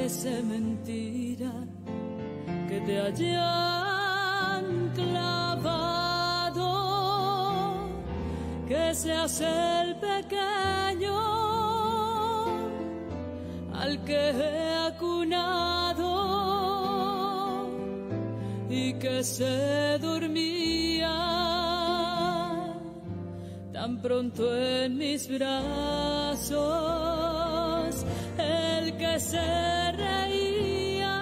parece mentira que te hayan clavado, que seas el pequeño al que he acunado y que se dormía tan pronto en mis brazos, el que se reía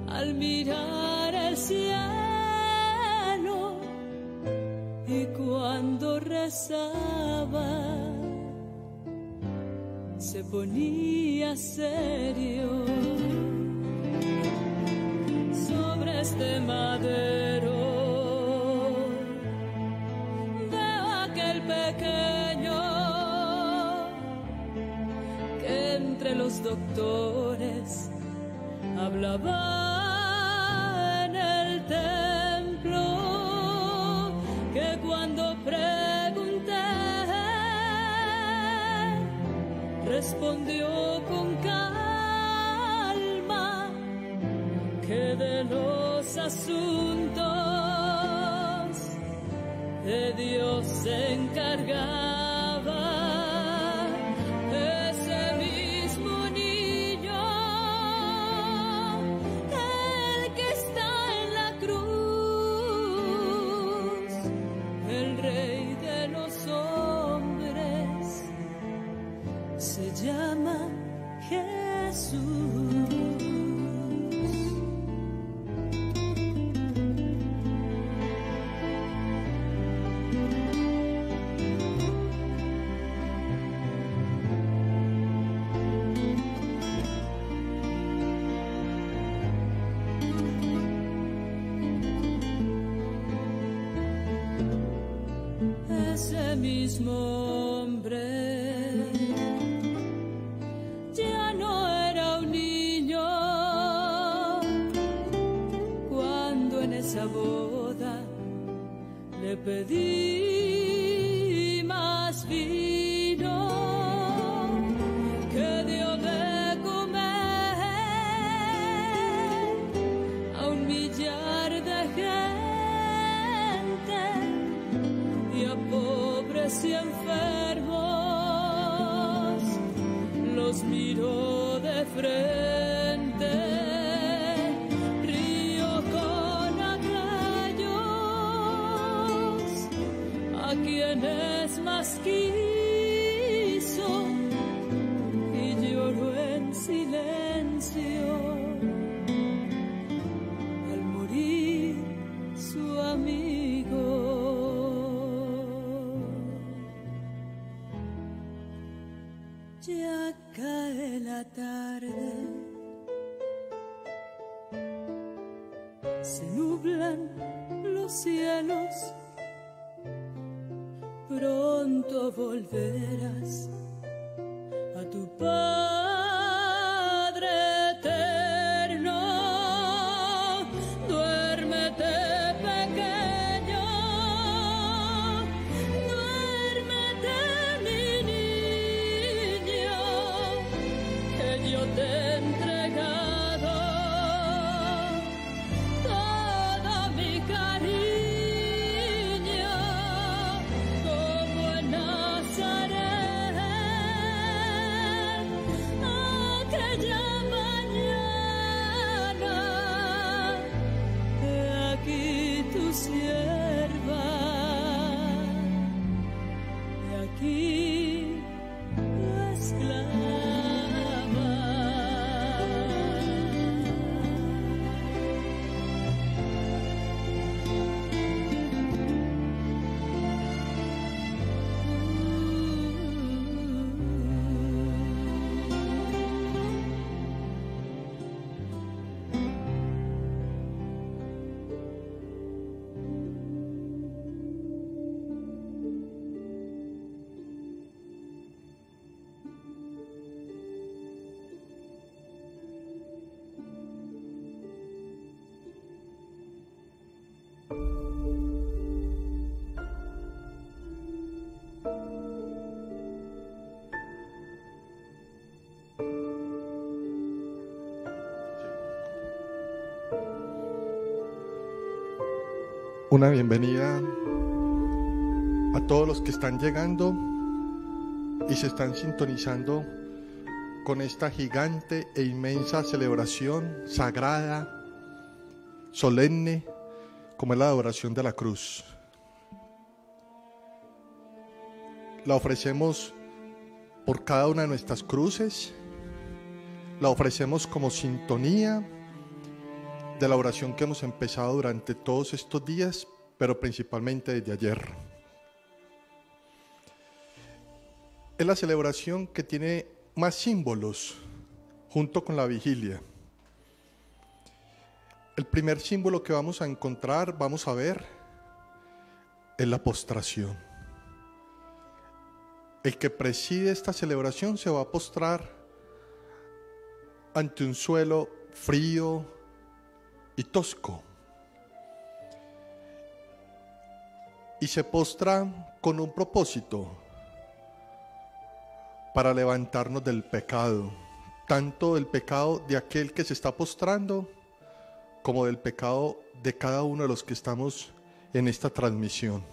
al mirar el cielo y cuando rezaba se ponía serio. Sobre este madero veo aquel pequeño que entre los doctores hablaba en el templo, que cuando pregunté respondió con calma que de los asuntos de Dios se encargaba ese mismo niño, el que está en la cruz, el Rey de los hombres, se llama Jesús. Ese mismo hombre ya no era un niño cuando en esa boda le pedí más vino, que dio de comer a 1,000,000 de gente y a pobres y enfermos los miró de frente. Río con aquellos a quienes más quiso y lloró en silencio al morir su amigo. Ya cae la tarde, se nublan los cielos, pronto volverás a tu Padre eterno. Duérmete, pequeño, duérmete, mi niño, que yo te he entregado todo mi cariño, como en Nazaret, aquella mañana. He aquí tu sierva, he aquí tu esclava. Una bienvenida a todos los que están llegando y se están sintonizando con esta gigante e inmensa celebración sagrada, solemne, como es la adoración de la cruz. La ofrecemos por cada una de nuestras cruces, la ofrecemos como sintonía de la oración que hemos empezado durante todos estos días, pero principalmente desde ayer. Es la celebración que tiene más símbolos junto con la vigilia. El primer símbolo que vamos a encontrar, vamos a ver, es la postración. El que preside esta celebración se va a postrar ante un suelo frío y tosco, y se postra con un propósito: para levantarnos del pecado, tanto del pecado de aquel que se está postrando, como del pecado de cada uno de los que estamos en esta transmisión.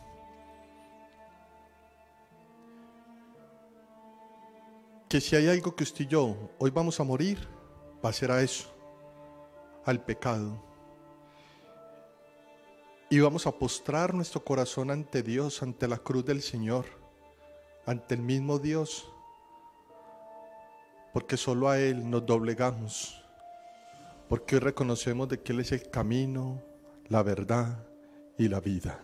Que si hay algo que usted y yo hoy vamos a morir, va a ser a eso, al pecado. Y vamos a postrar nuestro corazón ante Dios, ante la cruz del Señor, ante el mismo Dios, porque solo a Él nos doblegamos, porque hoy reconocemos de que Él es el camino, la verdad y la vida.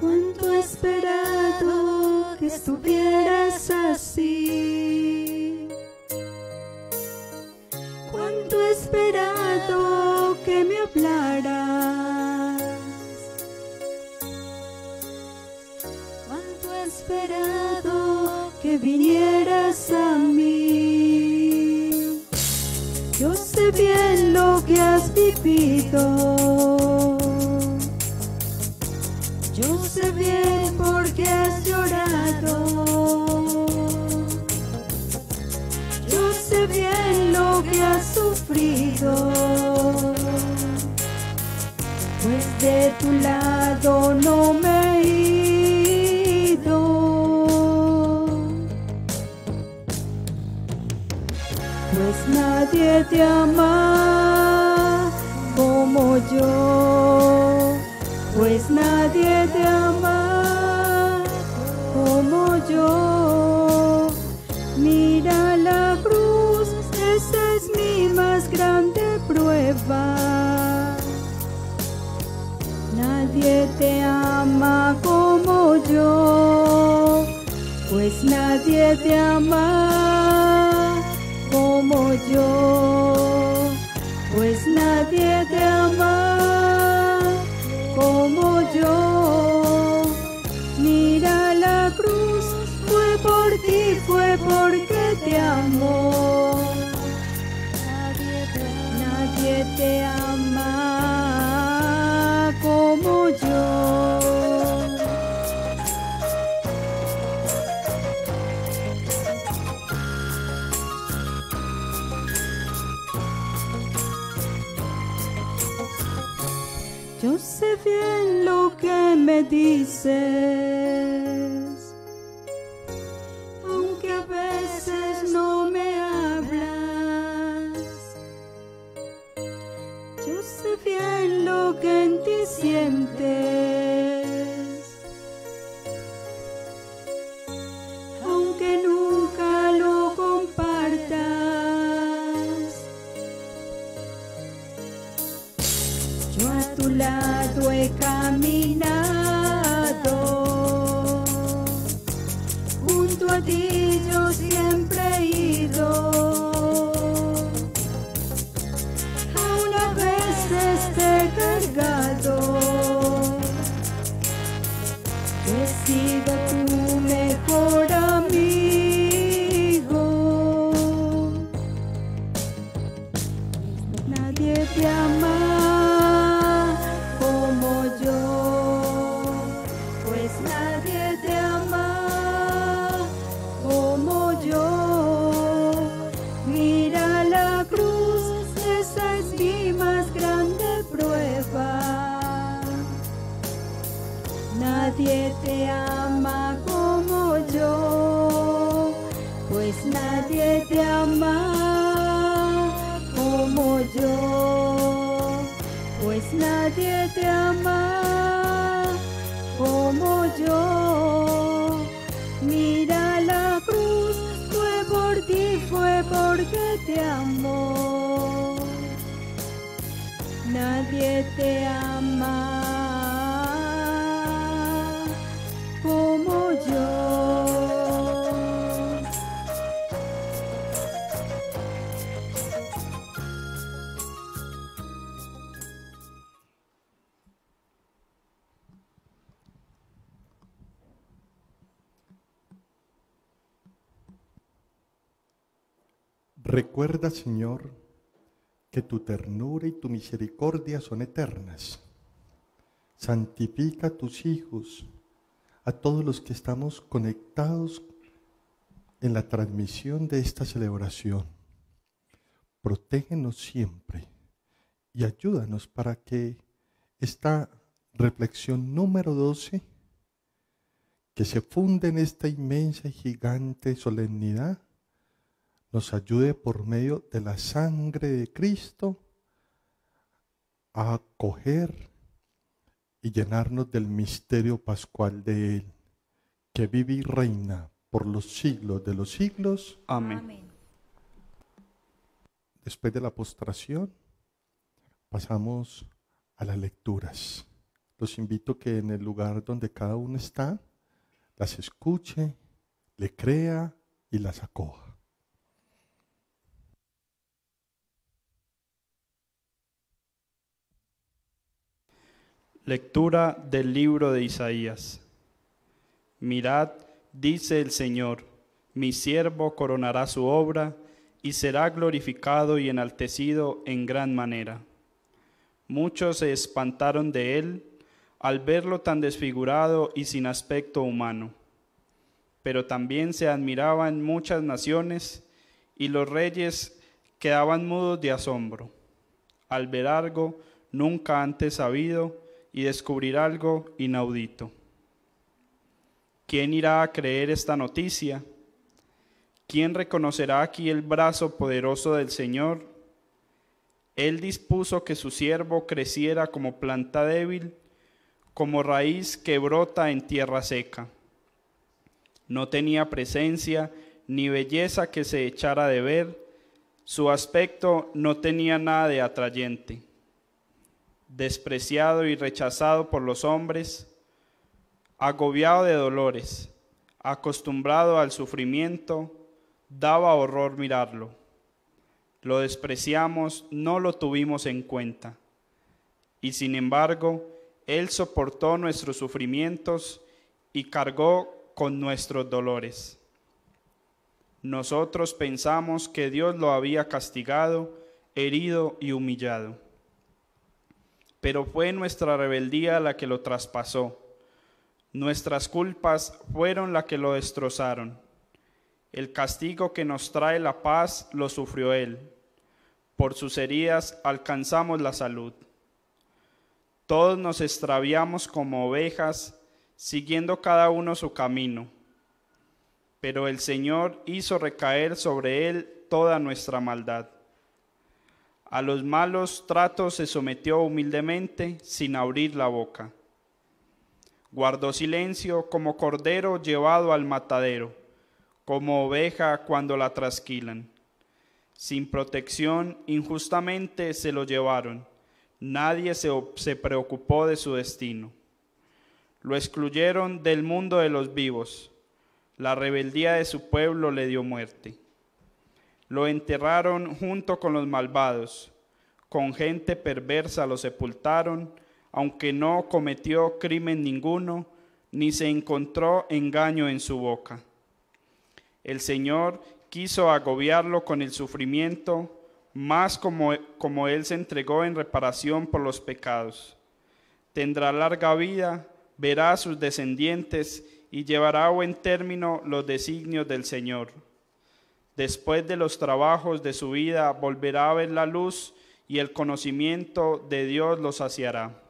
Cuánto he esperado que estuvieras así. esperado que me hablaras. Cuánto he esperado que vinieras a mí. Yo sé bien lo que has vivido. Yo sé bien por qué has llorado. Yo sé bien lo que has sufrido. Pues de tu lado no me he ido. Pues nadie te ama como yo. Pues nadie te ama como yo. Mira la cruz, esa es mi más grande prueba. Nadie te ama como yo. Pues nadie te ama como yo. Pues nadie te ama como yo. Mira la cruz, fue por ti, fue porque te amo. Nadie te ama como yo. Yo sé bien lo que me dices, aunque a veces no me hablas. Yo sé bien lo que en ti sientes, aunque nunca lo compartas. Yo a tu lado he caminado, junto a ti yo siempre he ido. Aún a veces te he cargado, he sido tu mejor amigo. Nadie te ama como yo, pues nadie te ama como yo. Mira la cruz, esa es mi más grande prueba. Nadie te ama como yo, pues nadie te ama como yo. Pues nadie te ama como yo. Mira la cruz, fue por ti, fue porque te amo. Nadie te ama como yo. Recuerda, Señor, que tu ternura y tu misericordia son eternas. Santifica a tus hijos, a todos los que estamos conectados en la transmisión de esta celebración. Protégenos siempre y ayúdanos para que esta reflexión número 12, que se funde en esta inmensa y gigante solemnidad, nos ayude por medio de la sangre de Cristo a acoger y llenarnos del misterio pascual de Él, que vive y reina por los siglos de los siglos. Amén. Después de la postración, pasamos a las lecturas. Los invito que en el lugar donde cada uno está, las escuche, le crea y las acoja. Lectura del libro de Isaías. Mirad, dice el Señor, mi siervo coronará su obra y será glorificado y enaltecido en gran manera. Muchos se espantaron de él al verlo tan desfigurado y sin aspecto humano. Pero también se admiraban muchas naciones y los reyes quedaban mudos de asombro al ver algo nunca antes sabido y descubrir algo inaudito. ¿Quién irá a creer esta noticia? ¿Quién reconocerá aquí el brazo poderoso del Señor? Él dispuso que su siervo creciera como planta débil, como raíz que brota en tierra seca. No tenía presencia ni belleza que se echara de ver, su aspecto no tenía nada de atrayente. Despreciado y rechazado por los hombres, agobiado de dolores, acostumbrado al sufrimiento, daba horror mirarlo. Lo despreciamos, no lo tuvimos en cuenta. Y sin embargo, Él soportó nuestros sufrimientos y cargó con nuestros dolores. Nosotros pensamos que Dios lo había castigado, herido y humillado. Pero fue nuestra rebeldía la que lo traspasó. Nuestras culpas fueron las que lo destrozaron. El castigo que nos trae la paz lo sufrió Él. Por sus heridas alcanzamos la salud. Todos nos extraviamos como ovejas, siguiendo cada uno su camino. Pero el Señor hizo recaer sobre Él toda nuestra maldad. A los malos tratos se sometió humildemente, sin abrir la boca. Guardó silencio como cordero llevado al matadero, como oveja cuando la trasquilan. Sin protección, injustamente se lo llevaron. Nadie se preocupó de su destino. Lo excluyeron del mundo de los vivos. La rebeldía de su pueblo le dio muerte. Lo enterraron junto con los malvados. Con gente perversa lo sepultaron, aunque no cometió crimen ninguno, ni se encontró engaño en su boca. El Señor quiso agobiarlo con el sufrimiento, más como Él se entregó en reparación por los pecados. Tendrá larga vida, verá a sus descendientes y llevará a buen término los designios del Señor. Después de los trabajos de su vida volverá a ver la luz y el conocimiento de Dios lo saciará.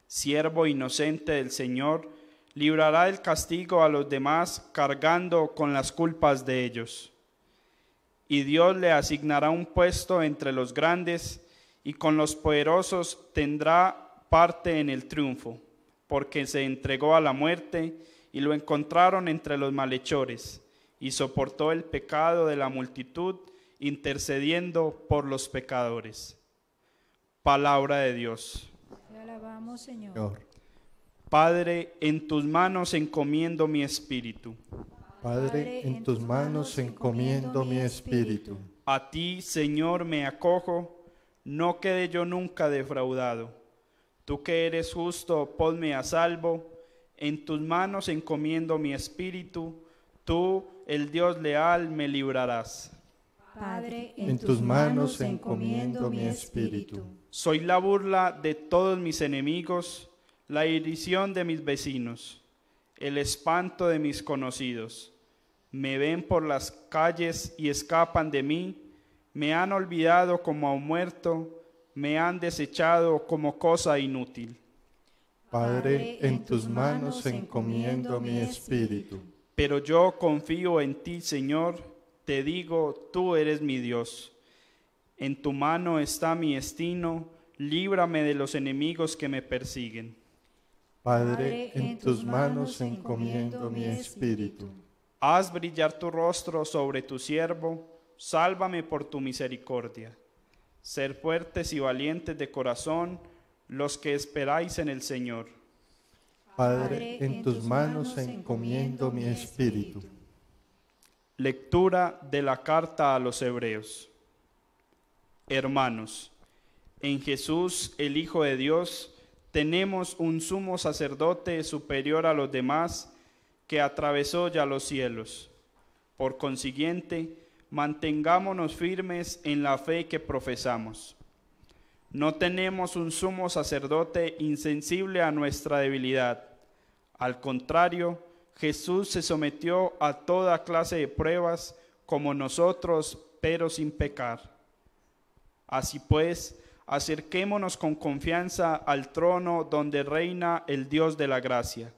Siervo inocente del Señor, librará del castigo a los demás cargando con las culpas de ellos. Y Dios le asignará un puesto entre los grandes y con los poderosos tendrá parte en el triunfo, porque se entregó a la muerte y lo encontraron entre los malhechores y soportó el pecado de la multitud intercediendo por los pecadores. Palabra de Dios. Te alabamos, Señor. Padre, en tus manos encomiendo mi espíritu. Padre, en tus manos encomiendo mi espíritu. A ti, Señor, me acojo, no quede yo nunca defraudado. Tú que eres justo, ponme a salvo. En tus manos encomiendo mi espíritu. Tú, el Dios leal, me librarás. Padre, En tus manos encomiendo mi espíritu. Soy la burla de todos mis enemigos, la irrisión de mis vecinos, el espanto de mis conocidos. Me ven por las calles y escapan de mí, me han olvidado como a un muerto, me han desechado como cosa inútil. Padre, en tus manos encomiendo mi espíritu. Pero yo confío en ti, Señor, te digo, tú eres mi Dios. En tu mano está mi destino, líbrame de los enemigos que me persiguen. Padre, en tus manos encomiendo mi espíritu. Haz brillar tu rostro sobre tu siervo, sálvame por tu misericordia. Ser fuertes y valientes de corazón los que esperáis en el Señor. Padre, en tus manos encomiendo mi espíritu. Lectura de la carta a los Hebreos. Hermanos, en Jesús, el Hijo de Dios, tenemos un sumo sacerdote superior a los demás, que atravesó ya los cielos. Por consiguiente, mantengámonos firmes en la fe que profesamos. No tenemos un sumo sacerdote insensible a nuestra debilidad. Al contrario, Jesús se sometió a toda clase de pruebas como nosotros, pero sin pecar. Así pues, acerquémonos con confianza al trono donde reina el Dios de la gracia,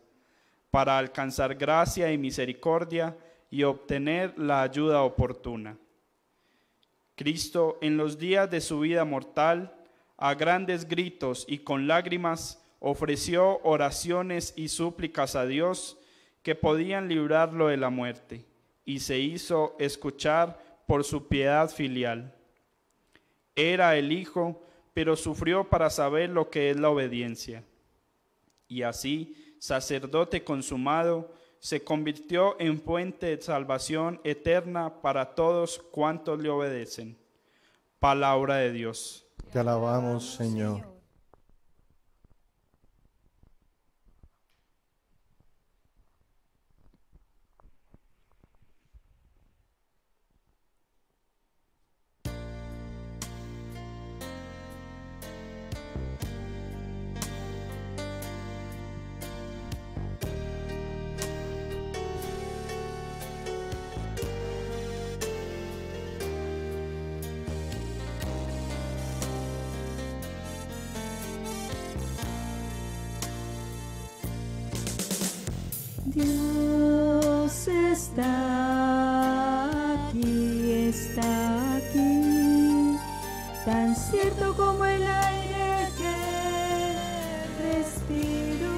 para alcanzar gracia y misericordia y obtener la ayuda oportuna. Cristo, en los días de su vida mortal, a grandes gritos y con lágrimas, ofreció oraciones y súplicas a Dios que podían librarlo de la muerte, y se hizo escuchar por su piedad filial. Era el Hijo, pero sufrió para saber lo que es la obediencia. Y así, sacerdote consumado, se convirtió en fuente de salvación eterna para todos cuantos le obedecen. Palabra de Dios. Te alabamos, Señor. Dios está aquí, tan cierto como el aire que respiro,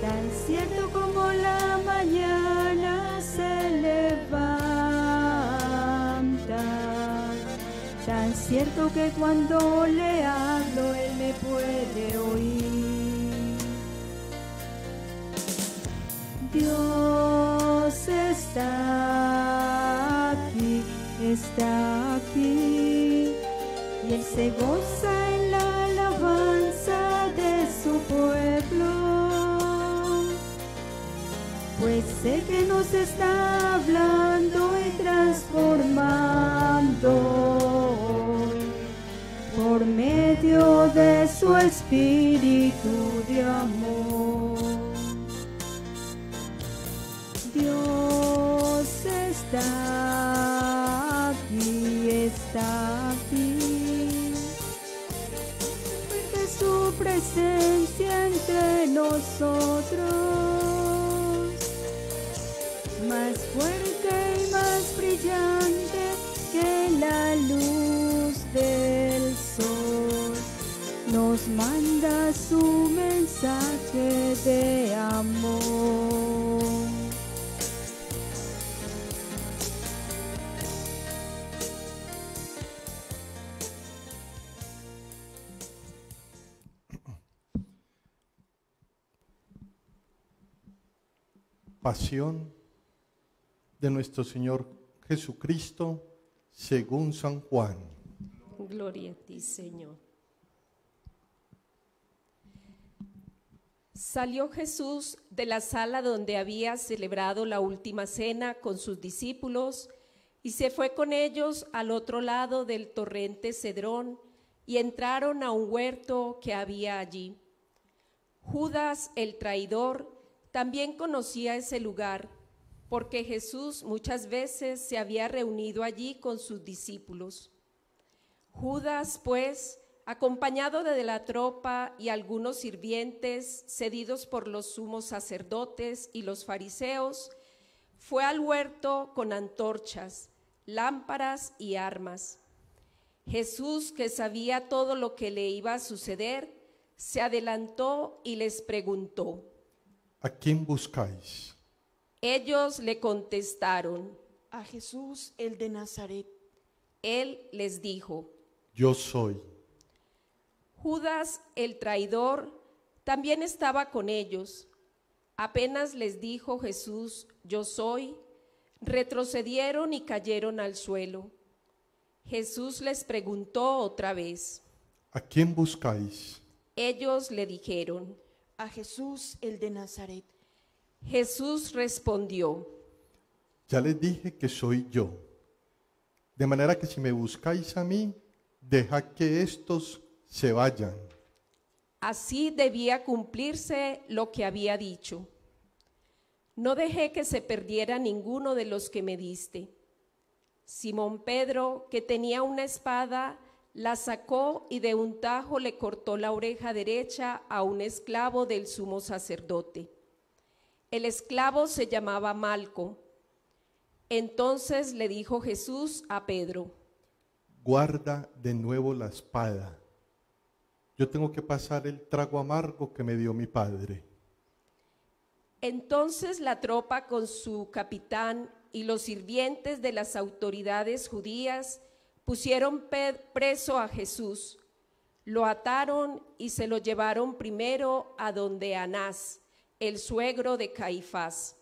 tan cierto como la mañana se levanta, tan cierto que cuando le hablo Él me puede oír. Dios está aquí, y Él se goza en la alabanza de su pueblo, pues sé que nos está hablando y transformando por medio de su espíritu de amor. Dios está aquí, de su presencia entre nosotros, más fuerte y más brillante que la luz del sol, nos manda su mensaje de amor. Pasión de nuestro Señor Jesucristo según San Juan. Gloria a ti, Señor. Salió Jesús de la sala donde había celebrado la última cena con sus discípulos y se fue con ellos al otro lado del torrente Cedrón y entraron a un huerto que había allí. Judas, el traidor, también conocía ese lugar, porque Jesús muchas veces se había reunido allí con sus discípulos. Judas, pues, acompañado de la tropa y algunos sirvientes cedidos por los sumos sacerdotes y los fariseos, fue al huerto con antorchas, lámparas y armas. Jesús, que sabía todo lo que le iba a suceder, se adelantó y les preguntó: ¿A quién buscáis? Ellos le contestaron: a Jesús, el de Nazaret. Él les dijo: Yo soy. Judas, el traidor, también estaba con ellos. Apenas les dijo Jesús: Yo soy, retrocedieron y cayeron al suelo. Jesús les preguntó otra vez: ¿A quién buscáis? Ellos le dijeron. A Jesús el de Nazaret. Jesús respondió. Ya les dije que soy yo. De manera que si me buscáis a mí, dejad que estos se vayan. Así debía cumplirse lo que había dicho. No dejé que se perdiera ninguno de los que me diste. Simón Pedro, que tenía una espada, la sacó y de un tajo le cortó la oreja derecha a un esclavo del sumo sacerdote. El esclavo se llamaba Malco. Entonces le dijo Jesús a Pedro: Guarda de nuevo la espada. Yo tengo que pasar el trago amargo que me dio mi padre. Entonces la tropa con su capitán y los sirvientes de las autoridades judías pusieron preso a Jesús, lo ataron y se lo llevaron primero a donde Anás, el suegro de Caifás.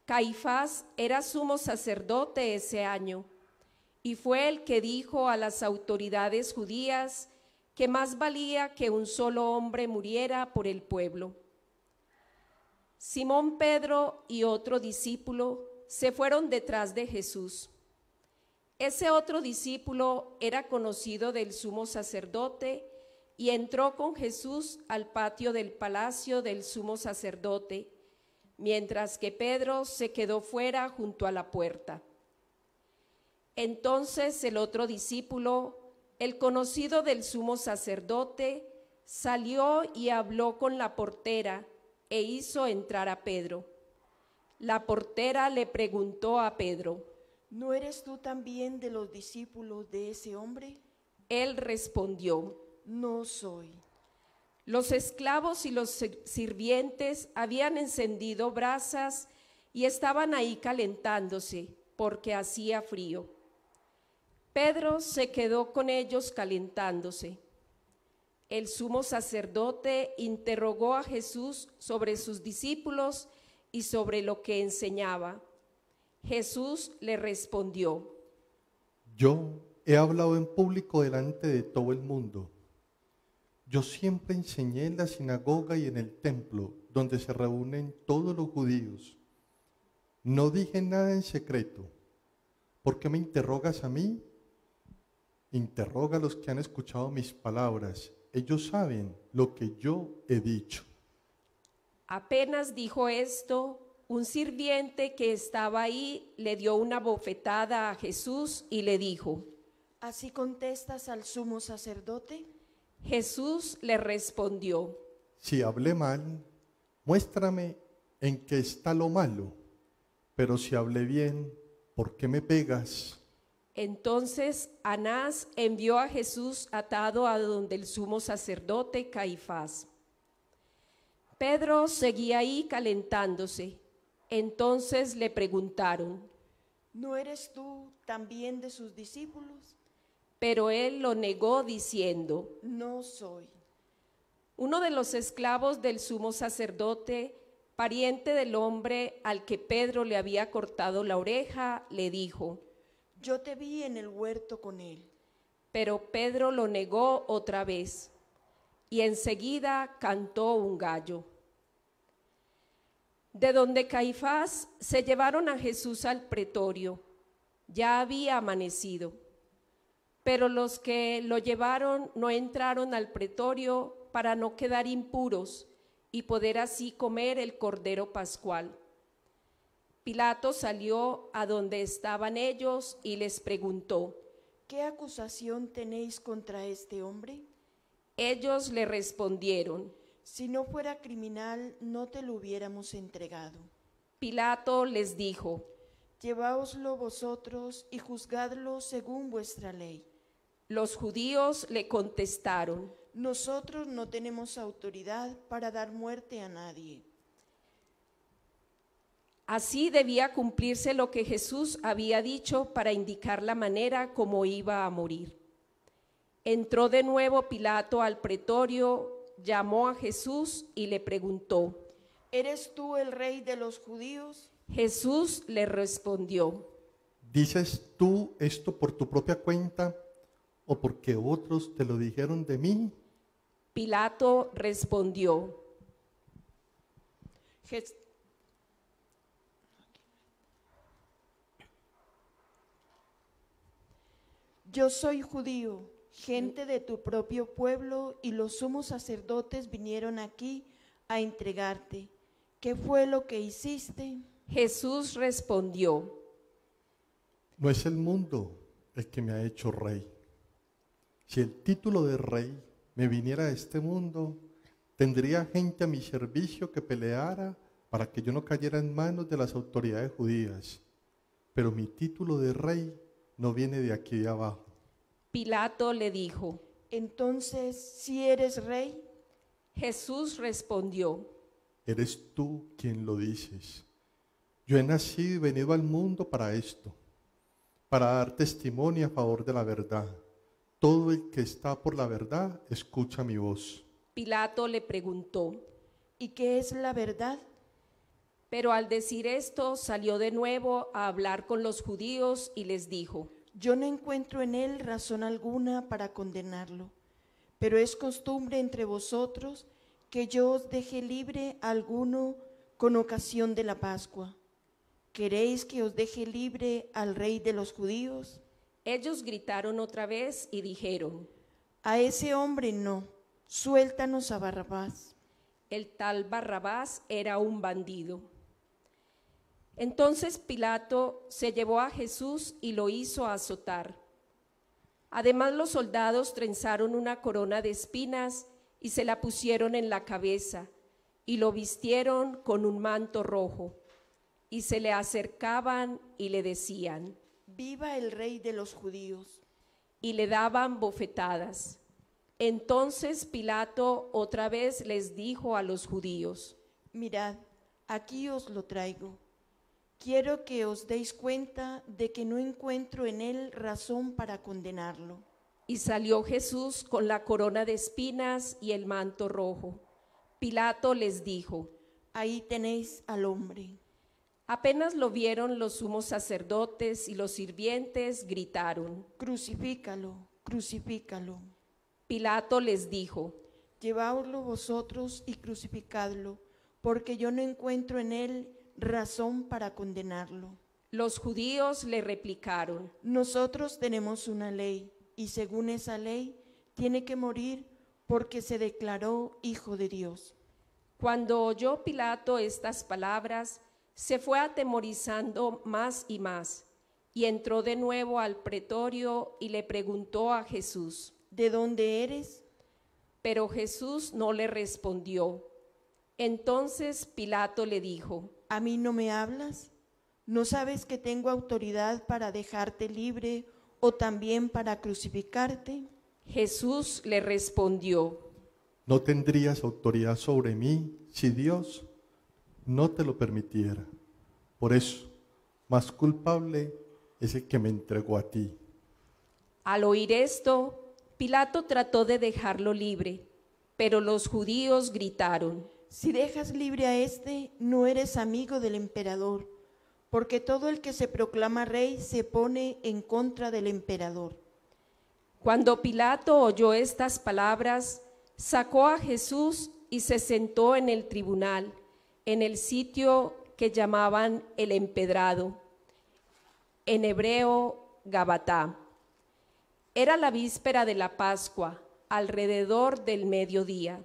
Caifás era sumo sacerdote ese año y fue el que dijo a las autoridades judías que más valía que un solo hombre muriera por el pueblo. Simón Pedro y otro discípulo se fueron detrás de Jesús. Ese otro discípulo era conocido del sumo sacerdote y entró con Jesús al patio del palacio del sumo sacerdote, mientras que Pedro se quedó fuera junto a la puerta. Entonces el otro discípulo, el conocido del sumo sacerdote, salió y habló con la portera e hizo entrar a Pedro. La portera le preguntó a Pedro: ¿No eres tú también de los discípulos de ese hombre? Él respondió: No soy. Los esclavos y los sirvientes habían encendido brasas y estaban ahí calentándose, porque hacía frío. Pedro se quedó con ellos calentándose. El sumo sacerdote interrogó a Jesús sobre sus discípulos y sobre lo que enseñaba. Jesús le respondió: Yo he hablado en público delante de todo el mundo. Yo siempre enseñé en la sinagoga y en el templo, donde se reúnen todos los judíos. No dije nada en secreto. ¿Por qué me interrogas a mí? Interroga a los que han escuchado mis palabras. Ellos saben lo que yo he dicho. Apenas dijo esto, un sirviente que estaba ahí le dio una bofetada a Jesús y le dijo: ¿Así contestas al sumo sacerdote? Jesús le respondió: Si hablé mal, muéstrame en qué está lo malo. Pero si hablé bien, ¿por qué me pegas? Entonces Anás envió a Jesús atado a donde el sumo sacerdote Caifás. Pedro seguía ahí calentándose. Entonces le preguntaron: ¿No eres tú también de sus discípulos? Pero él lo negó diciendo: No soy. Uno de los esclavos del sumo sacerdote, pariente del hombre al que Pedro le había cortado la oreja, le dijo: Yo te vi en el huerto con él. Pero Pedro lo negó otra vez, y enseguida cantó un gallo. De donde Caifás se llevaron a Jesús al pretorio. Ya había amanecido, pero los que lo llevaron no entraron al pretorio para no quedar impuros y poder así comer el cordero pascual. Pilato salió a donde estaban ellos y les preguntó: ¿Qué acusación tenéis contra este hombre? Ellos le respondieron: Si no fuera criminal, no te lo hubiéramos entregado. Pilato les dijo: Lleváoslo vosotros y juzgadlo según vuestra ley. Los judíos le contestaron: Nosotros no tenemos autoridad para dar muerte a nadie. Así debía cumplirse lo que Jesús había dicho para indicar la manera como iba a morir. Entró de nuevo Pilato al pretorio, llamó a Jesús y le preguntó: ¿Eres tú el rey de los judíos? Jesús le respondió: ¿Dices tú esto por tu propia cuenta o porque otros te lo dijeron de mí? Pilato respondió: Jes- Yo soy judío, gente de tu propio pueblo, y los sumos sacerdotes vinieron aquí a entregarte. ¿Qué fue lo que hiciste? Jesús respondió: No es el mundo el que me ha hecho rey. Si el título de rey me viniera a este mundo, tendría gente a mi servicio que peleara para que yo no cayera en manos de las autoridades judías. Pero mi título de rey no viene de aquí de abajo. Pilato le dijo. Entonces, ¿si eres rey? Jesús respondió: Eres tú quien lo dices. Yo he nacido y venido al mundo para esto, para dar testimonio a favor de la verdad. Todo el que está por la verdad escucha mi voz. Pilato le preguntó, ¿Y qué es la verdad? pero al decir esto salió de nuevo a hablar con los judíos y les dijo: Yo no encuentro en él razón alguna para condenarlo, pero es costumbre entre vosotros que yo os deje libre a alguno con ocasión de la Pascua. ¿Queréis que os deje libre al rey de los judíos? Ellos gritaron otra vez y dijeron: A ese hombre no, suéltanos a Barrabás. el tal Barrabás era un bandido. Entonces Pilato se llevó a Jesús y lo hizo azotar. Además los soldados trenzaron una corona de espinas y se la pusieron en la cabeza y lo vistieron con un manto rojo y se le acercaban y le decían: Viva el rey de los judíos. y le daban bofetadas. Entonces Pilato otra vez les dijo a los judíos: Mirad, aquí os lo traigo. Quiero que os deis cuenta de que no encuentro en él razón para condenarlo. Y salió Jesús con la corona de espinas y el manto rojo. Pilato les dijo: Ahí tenéis al hombre. Apenas lo vieron los sumos sacerdotes y los sirvientes, gritaron. Crucifícalo, crucifícalo. Pilato les dijo: Llevaoslo vosotros y crucificadlo, porque yo no encuentro en él razón para condenarlo. Los judíos le replicaron: Nosotros tenemos una ley, y según esa ley tiene que morir porque se declaró hijo de Dios. Cuando oyó Pilato estas palabras, se fue atemorizando más y más, y entró de nuevo al pretorio y le preguntó a Jesús. ¿De dónde eres? Pero Jesús no le respondió. Entonces Pilato le dijo: ¿A mí no me hablas? ¿No sabes que tengo autoridad para dejarte libre o también para crucificarte? Jesús le respondió: No tendrías autoridad sobre mí si Dios no te lo permitiera. Por eso, más culpable es el que me entregó a ti. Al oír esto, Pilato trató de dejarlo libre, pero los judíos gritaron: Si dejas libre a este, no eres amigo del emperador, porque todo el que se proclama rey se pone en contra del emperador. Cuando Pilato oyó estas palabras, sacó a Jesús y se sentó en el tribunal, en el sitio que llamaban el Empedrado, en hebreo Gabatá. Era la víspera de la Pascua, alrededor del mediodía.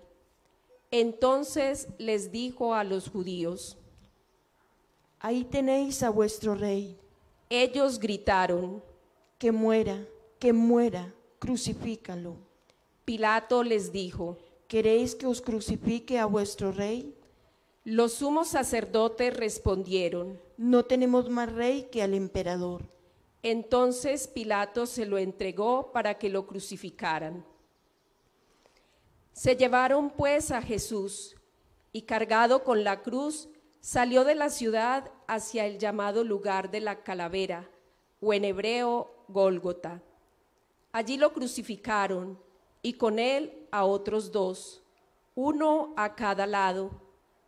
Entonces les dijo a los judíos: Ahí tenéis a vuestro rey. Ellos gritaron. Que muera, crucifícalo. Pilato les dijo: ¿Queréis que os crucifique a vuestro rey? Los sumos sacerdotes respondieron: No tenemos más rey que al emperador. Entonces Pilato se lo entregó para que lo crucificaran. Se llevaron pues a Jesús, y cargado con la cruz, salió de la ciudad hacia el llamado lugar de la calavera, o en hebreo Gólgota. Allí lo crucificaron, y con él a otros dos, uno a cada lado,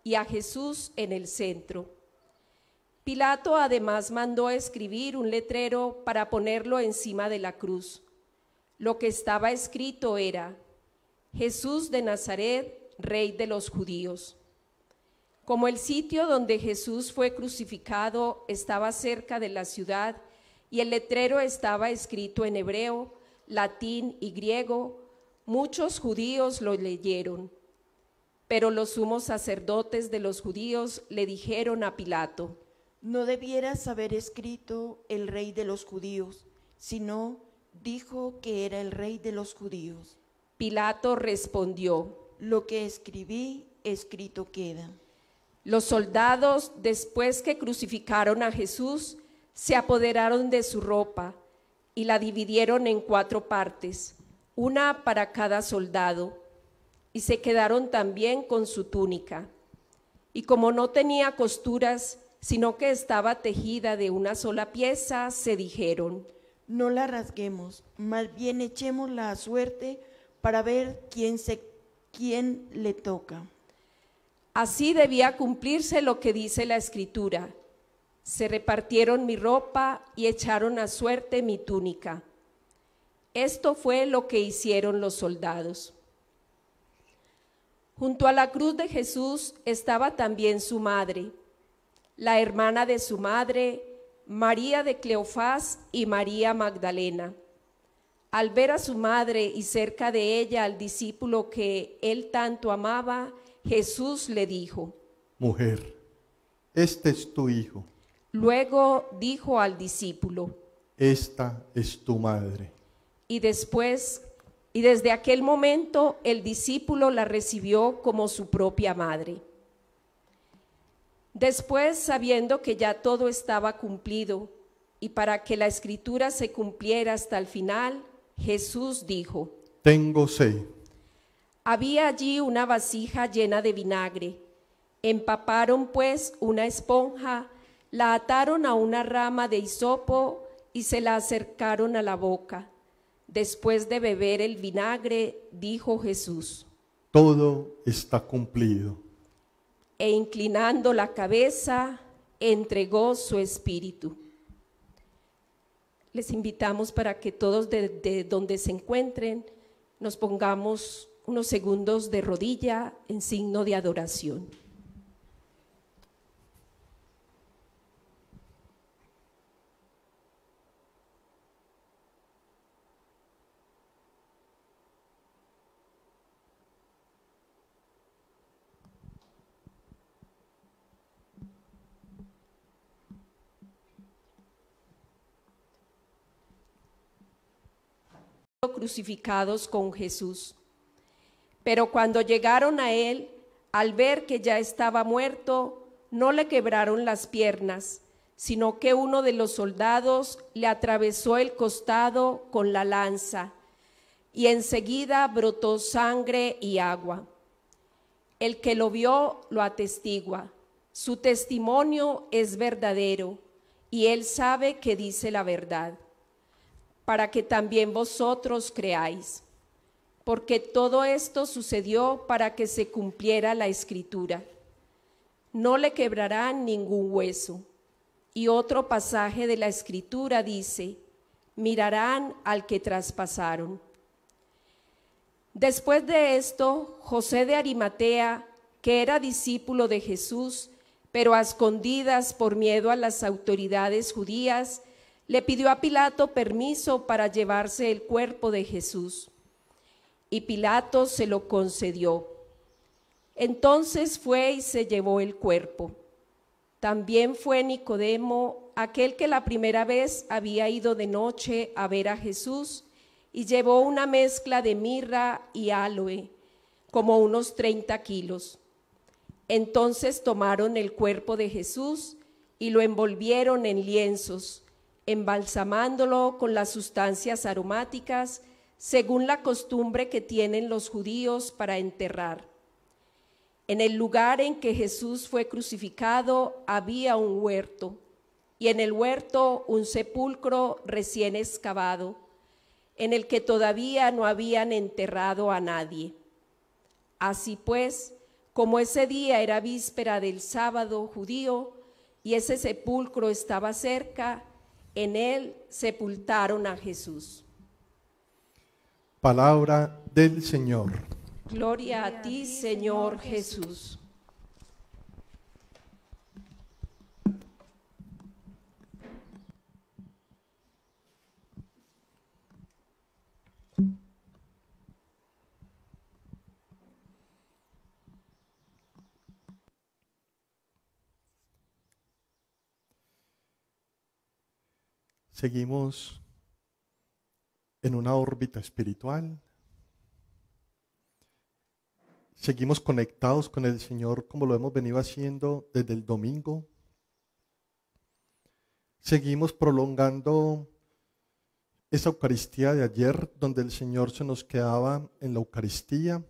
y a Jesús en el centro. Pilato además mandó escribir un letrero para ponerlo encima de la cruz: Lo que estaba escrito era: Jesús de Nazaret, Rey de los judíos. Como el sitio donde Jesús fue crucificado estaba cerca de la ciudad y el letrero estaba escrito en hebreo, latín y griego, muchos judíos lo leyeron. Pero los sumos sacerdotes de los judíos le dijeron a Pilato: No debieras haber escrito el Rey de los judíos, sino dijo que era el Rey de los judíos. Pilato respondió: Lo que escribí, escrito queda. Los soldados, después que crucificaron a Jesús, se apoderaron de su ropa y la dividieron en 4 partes, una para cada soldado, y se quedaron también con su túnica. Y como no tenía costuras, sino que estaba tejida de una sola pieza, se dijeron: No la rasguemos, más bien echémosla a suerte para ver quién le toca. Así debía cumplirse lo que dice la Escritura: se repartieron mi ropa y echaron a suerte mi túnica. Esto fue lo que hicieron los soldados. Junto a la cruz de Jesús estaba también su madre, la hermana de su madre, María de Cleofás y María Magdalena. Al ver a su madre y cerca de ella al discípulo que él tanto amaba, Jesús le dijo: Mujer, este es tu hijo. Luego dijo al discípulo: Esta es tu madre. Y desde aquel momento el discípulo la recibió como su propia madre. Después, sabiendo que ya todo estaba cumplido y para que la Escritura se cumpliera hasta el final, Jesús dijo: Tengo sed. Había allí una vasija llena de vinagre. Empaparon pues una esponja, la ataron a una rama de hisopo y se la acercaron a la boca. Después de beber el vinagre, dijo Jesús: Todo está cumplido. E inclinando la cabeza, entregó su espíritu. Les invitamos para que todos de donde se encuentren nos pongamos unos segundos de rodilla en signo de adoración. Crucificados con Jesús. Pero cuando llegaron a él, al ver que ya estaba muerto, no le quebraron las piernas, sino que uno de los soldados le atravesó el costado con la lanza, y enseguida brotó sangre y agua. El que lo vio lo atestigua. Su testimonio es verdadero, y él sabe que dice la verdad, para que también vosotros creáis. Porque todo esto sucedió para que se cumpliera la Escritura. No le quebrarán ningún hueso. Y otro pasaje de la Escritura dice: mirarán al que traspasaron. Después de esto, José de Arimatea, que era discípulo de Jesús, pero a escondidas por miedo a las autoridades judías, le pidió a Pilato permiso para llevarse el cuerpo de Jesús. Y Pilato se lo concedió. Entonces fue y se llevó el cuerpo. También fue Nicodemo, aquel que la primera vez había ido de noche a ver a Jesús, y llevó una mezcla de mirra y áloe, como unos 30 kilos. Entonces tomaron el cuerpo de Jesús y lo envolvieron en lienzos, embalsamándolo con las sustancias aromáticas, según la costumbre que tienen los judíos para enterrar. En el lugar en que Jesús fue crucificado había un huerto, y en el huerto un sepulcro recién excavado, en el que todavía no habían enterrado a nadie. Así pues, como ese día era víspera del sábado judío, y ese sepulcro estaba cerca, en él sepultaron a Jesús. Palabra del Señor. Gloria a ti, Señor Jesús. Seguimos en una órbita espiritual. Seguimos conectados con el Señor como lo hemos venido haciendo desde el domingo. Seguimos prolongando esa Eucaristía de ayer, donde el Señor se nos quedaba en la Eucaristía.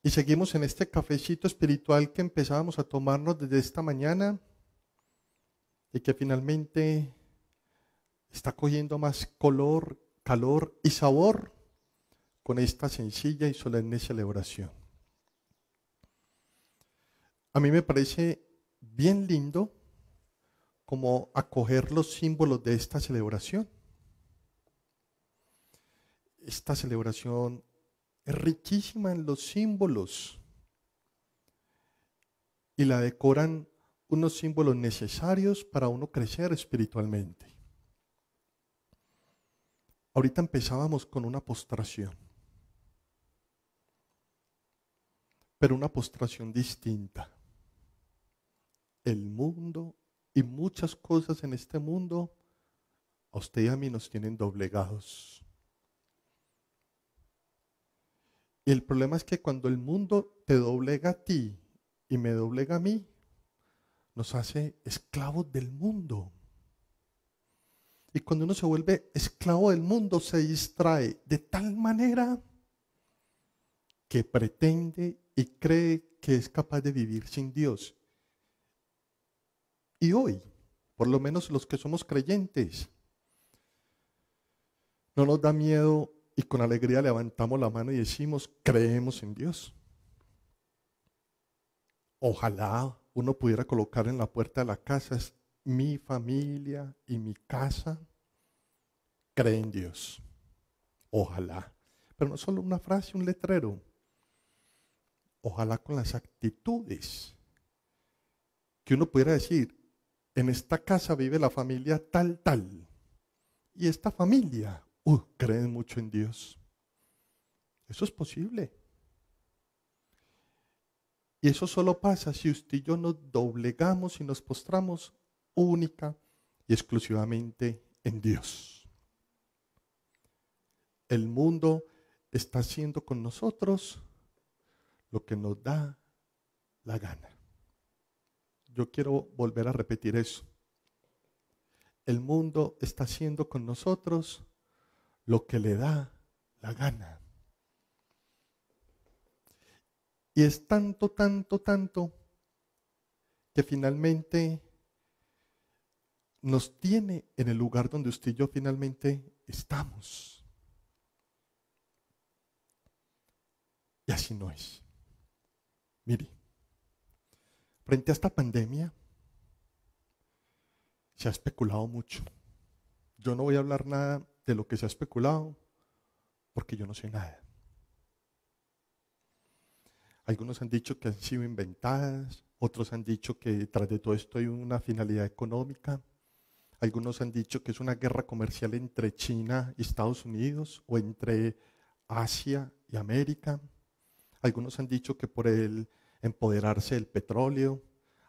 Y seguimos en este cafecito espiritual que empezábamos a tomarnos desde esta mañana y que finalmente está cogiendo más color, calor y sabor con esta sencilla y solemne celebración. A mí me parece bien lindo como acoger los símbolos de esta celebración. Esta celebración es riquísima en los símbolos y la decoran unos símbolos necesarios para uno crecer espiritualmente. Ahorita empezábamos con una postración, pero una postración distinta. El mundo y muchas cosas en este mundo a usted y a mí nos tienen doblegados. Y el problema es que cuando el mundo te doblega a ti y me doblega a mí, nos hace esclavos del mundo. Y cuando uno se vuelve esclavo del mundo, se distrae de tal manera que pretende y cree que es capaz de vivir sin Dios. Y hoy, por lo menos los que somos creyentes, no nos da miedo y con alegría levantamos la mano y decimos, creemos en Dios. Ojalá uno pudiera colocar en la puerta de la casa, es mi familia y mi casa cree en Dios. Ojalá. Pero no solo una frase, un letrero. Ojalá con las actitudes. Que uno pudiera decir, en esta casa vive la familia tal, tal. Y esta familia, creen mucho en Dios. Eso es posible. Y eso solo pasa si usted y yo nos doblegamos y nos postramos única y exclusivamente en Dios. El mundo está haciendo con nosotros lo que nos da la gana. Yo quiero volver a repetir eso. El mundo está haciendo con nosotros lo que le da la gana. Y es tanto, tanto, tanto, que finalmente nos tiene en el lugar donde usted y yo finalmente estamos. Y así no es. Mire, frente a esta pandemia, se ha especulado mucho. Yo no voy a hablar nada de lo que se ha especulado, porque yo no sé nada. Algunos han dicho que han sido inventadas, otros han dicho que detrás de todo esto hay una finalidad económica, algunos han dicho que es una guerra comercial entre China y Estados Unidos o entre Asia y América, algunos han dicho que por el empoderarse del petróleo,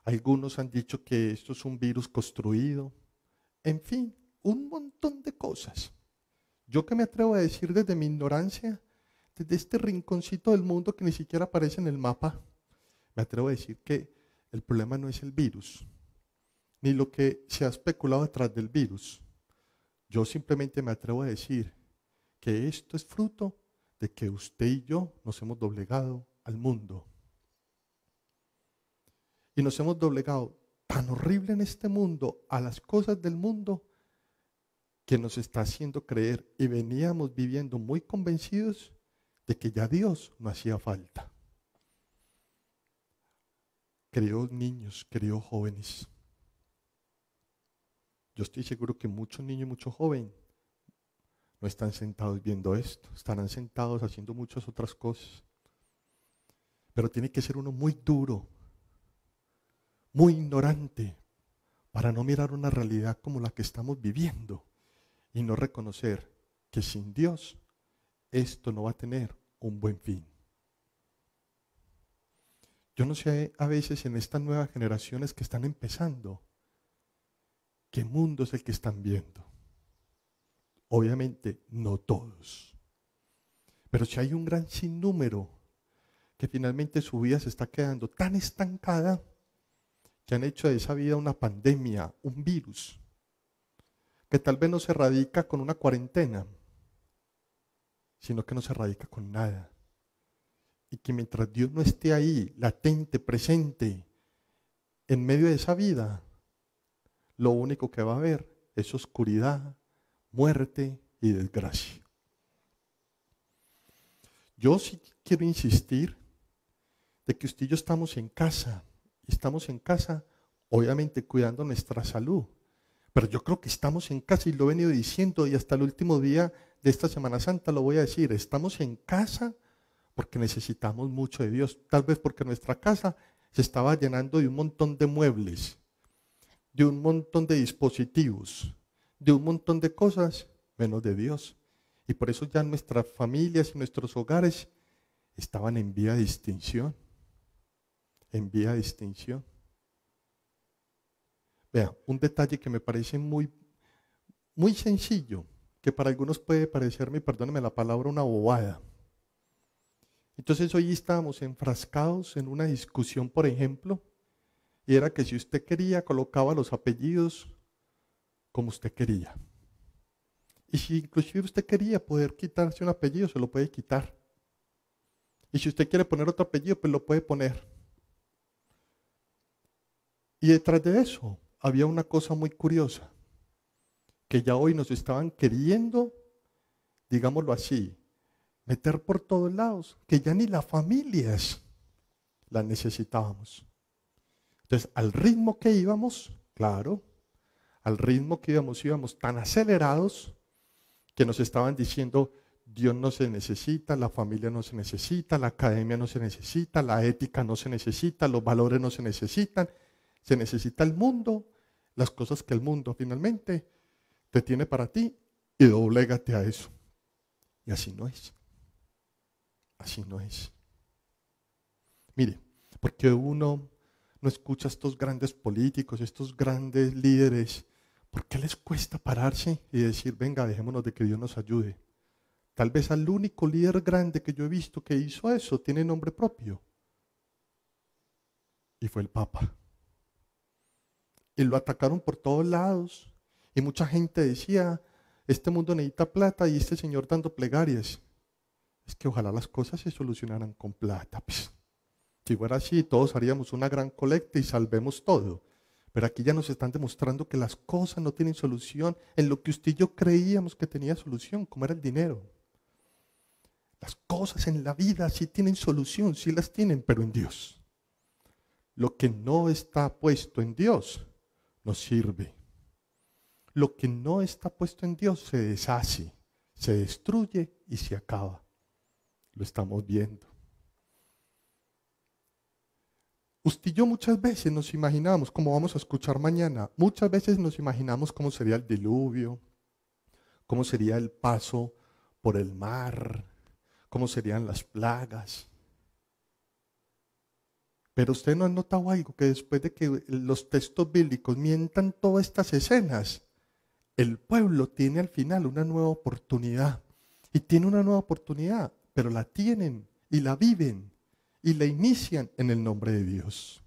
algunos han dicho que esto es un virus construido, en fin, un montón de cosas. Yo que me atrevo a decir desde mi ignorancia, desde este rinconcito del mundo que ni siquiera aparece en el mapa, me atrevo a decir que el problema no es el virus, ni lo que se ha especulado detrás del virus. Yo simplemente me atrevo a decir que esto es fruto de que usted y yo nos hemos doblegado al mundo. Y nos hemos doblegado tan horrible en este mundo a las cosas del mundo que nos está haciendo creer, y veníamos viviendo muy convencidos de que ya Dios no hacía falta. Queridos niños, queridos jóvenes, yo estoy seguro que muchos niños y muchos jóvenes no están sentados viendo esto, estarán sentados haciendo muchas otras cosas. Pero tiene que ser uno muy duro, muy ignorante, para no mirar una realidad como la que estamos viviendo y no reconocer que sin Dios esto no va a tener un buen fin. Yo no sé a veces en estas nuevas generaciones que están empezando, ¿qué mundo es el que están viendo? Obviamente no todos, pero si hay un gran sinnúmero que finalmente su vida se está quedando tan estancada que han hecho de esa vida una pandemia, un virus, que tal vez no se erradica con una cuarentena, sino que no se erradica con nada. Y que mientras Dios no esté ahí, latente, presente, en medio de esa vida, lo único que va a haber es oscuridad, muerte y desgracia. Yo sí quiero insistir de que usted y yo estamos en casa, y estamos en casa obviamente cuidando nuestra salud, pero yo creo que estamos en casa y lo he venido diciendo y hasta el último día de esta Semana Santa lo voy a decir, estamos en casa porque necesitamos mucho de Dios, tal vez porque nuestra casa se estaba llenando de un montón de muebles, de un montón de dispositivos, de un montón de cosas, menos de Dios. Y por eso ya nuestras familias y nuestros hogares estaban en vía de extinción. En vía de extinción. Vea, un detalle que me parece muy sencillo, que para algunos puede parecerme, perdónenme la palabra, una bobada. Entonces hoy estábamos enfrascados en una discusión, por ejemplo, y era que si usted quería, colocaba los apellidos como usted quería. Y si inclusive usted quería poder quitarse un apellido, se lo puede quitar. Y si usted quiere poner otro apellido, pues lo puede poner. Y detrás de eso había una cosa muy curiosa, que ya hoy nos estaban queriendo, digámoslo así, meter por todos lados, que ya ni las familias las necesitábamos. Entonces, al ritmo que íbamos, claro, al ritmo que íbamos tan acelerados que nos estaban diciendo, Dios no se necesita, la familia no se necesita, la academia no se necesita, la ética no se necesita, los valores no se necesitan, se necesita el mundo, las cosas que el mundo finalmente te tiene para ti y doblégate a eso. Y así no es. Así no es. Mire, porque uno no escucha a estos grandes políticos, estos grandes líderes, ¿por qué les cuesta pararse y decir, venga, dejémonos de que Dios nos ayude? Tal vez al único líder grande que yo he visto que hizo eso tiene nombre propio. Y fue el Papa. Y lo atacaron por todos lados. Y mucha gente decía, este mundo necesita plata y este señor dando plegarias. Es que ojalá las cosas se solucionaran con plata. Pues, si fuera así, todos haríamos una gran colecta y salvemos todo. Pero aquí ya nos están demostrando que las cosas no tienen solución en lo que usted y yo creíamos que tenía solución, como era el dinero. Las cosas en la vida sí tienen solución, sí las tienen, pero en Dios. Lo que no está puesto en Dios no sirve. Lo que no está puesto en Dios se deshace, se destruye y se acaba. Lo estamos viendo. Usted y yo muchas veces nos imaginamos, como vamos a escuchar mañana, muchas veces nos imaginamos cómo sería el diluvio, cómo sería el paso por el mar, cómo serían las plagas. Pero usted no ha notado algo, que después de que los textos bíblicos mientan todas estas escenas, el pueblo tiene al final una nueva oportunidad. Y tiene una nueva oportunidad, pero la tienen y la viven y la inician en el nombre de Dios.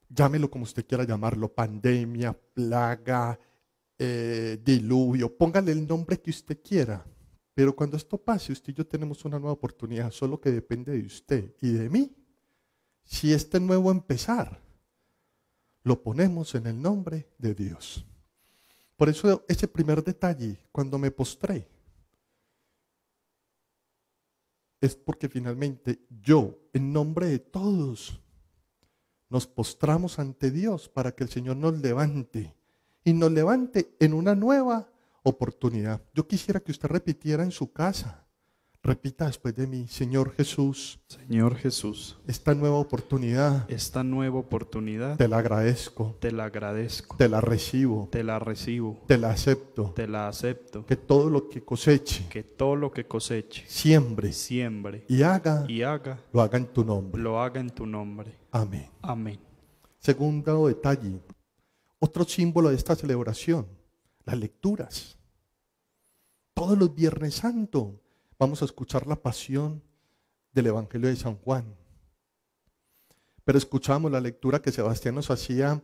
Llámelo como usted quiera llamarlo, pandemia, plaga, diluvio, póngale el nombre que usted quiera. Pero cuando esto pase, usted y yo tenemos una nueva oportunidad, solo que depende de usted y de mí. Si este nuevo empezar, lo ponemos en el nombre de Dios. Por eso ese primer detalle, cuando me postré, es porque finalmente yo, en nombre de todos, nos postramos ante Dios para que el Señor nos levante y nos levante en una nueva oportunidad. Yo quisiera que usted repitiera en su casa. Repita después de mí: Señor Jesús, Señor Jesús, esta nueva oportunidad esta nueva oportunidad te la agradezco, te la agradezco, te la recibo, te la recibo, te la acepto. te la acepto, Que todo lo que coseche, que todo lo que coseche, siembre siembre y haga, y haga, lo haga en tu nombre. lo haga en tu nombre. Amén. Amén. Segundo detalle, otro símbolo de esta celebración, las lecturas. Todos los Viernes Santo vamos a escuchar la pasión del Evangelio de San Juan. Pero escuchamos la lectura que Sebastián nos hacía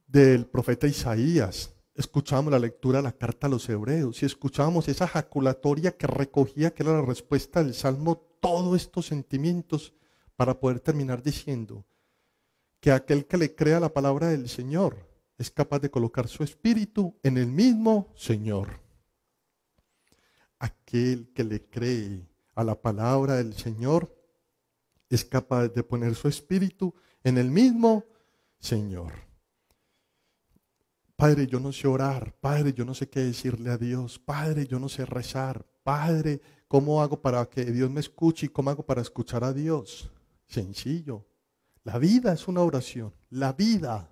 del profeta Isaías. Escuchamos la lectura de la carta a los Hebreos y escuchamos esa ejaculatoria que recogía, que era la respuesta del Salmo, todos estos sentimientos para poder terminar diciendo que aquel que le crea la palabra del Señor es capaz de colocar su espíritu en el mismo Señor. Aquel que le cree a la palabra del Señor es capaz de poner su espíritu en el mismo Señor. Padre, yo no sé orar. Padre, yo no sé qué decirle a Dios. Padre, yo no sé rezar. Padre, ¿cómo hago para que Dios me escuche y cómo hago para escuchar a Dios? Sencillo. La vida es una oración. La vida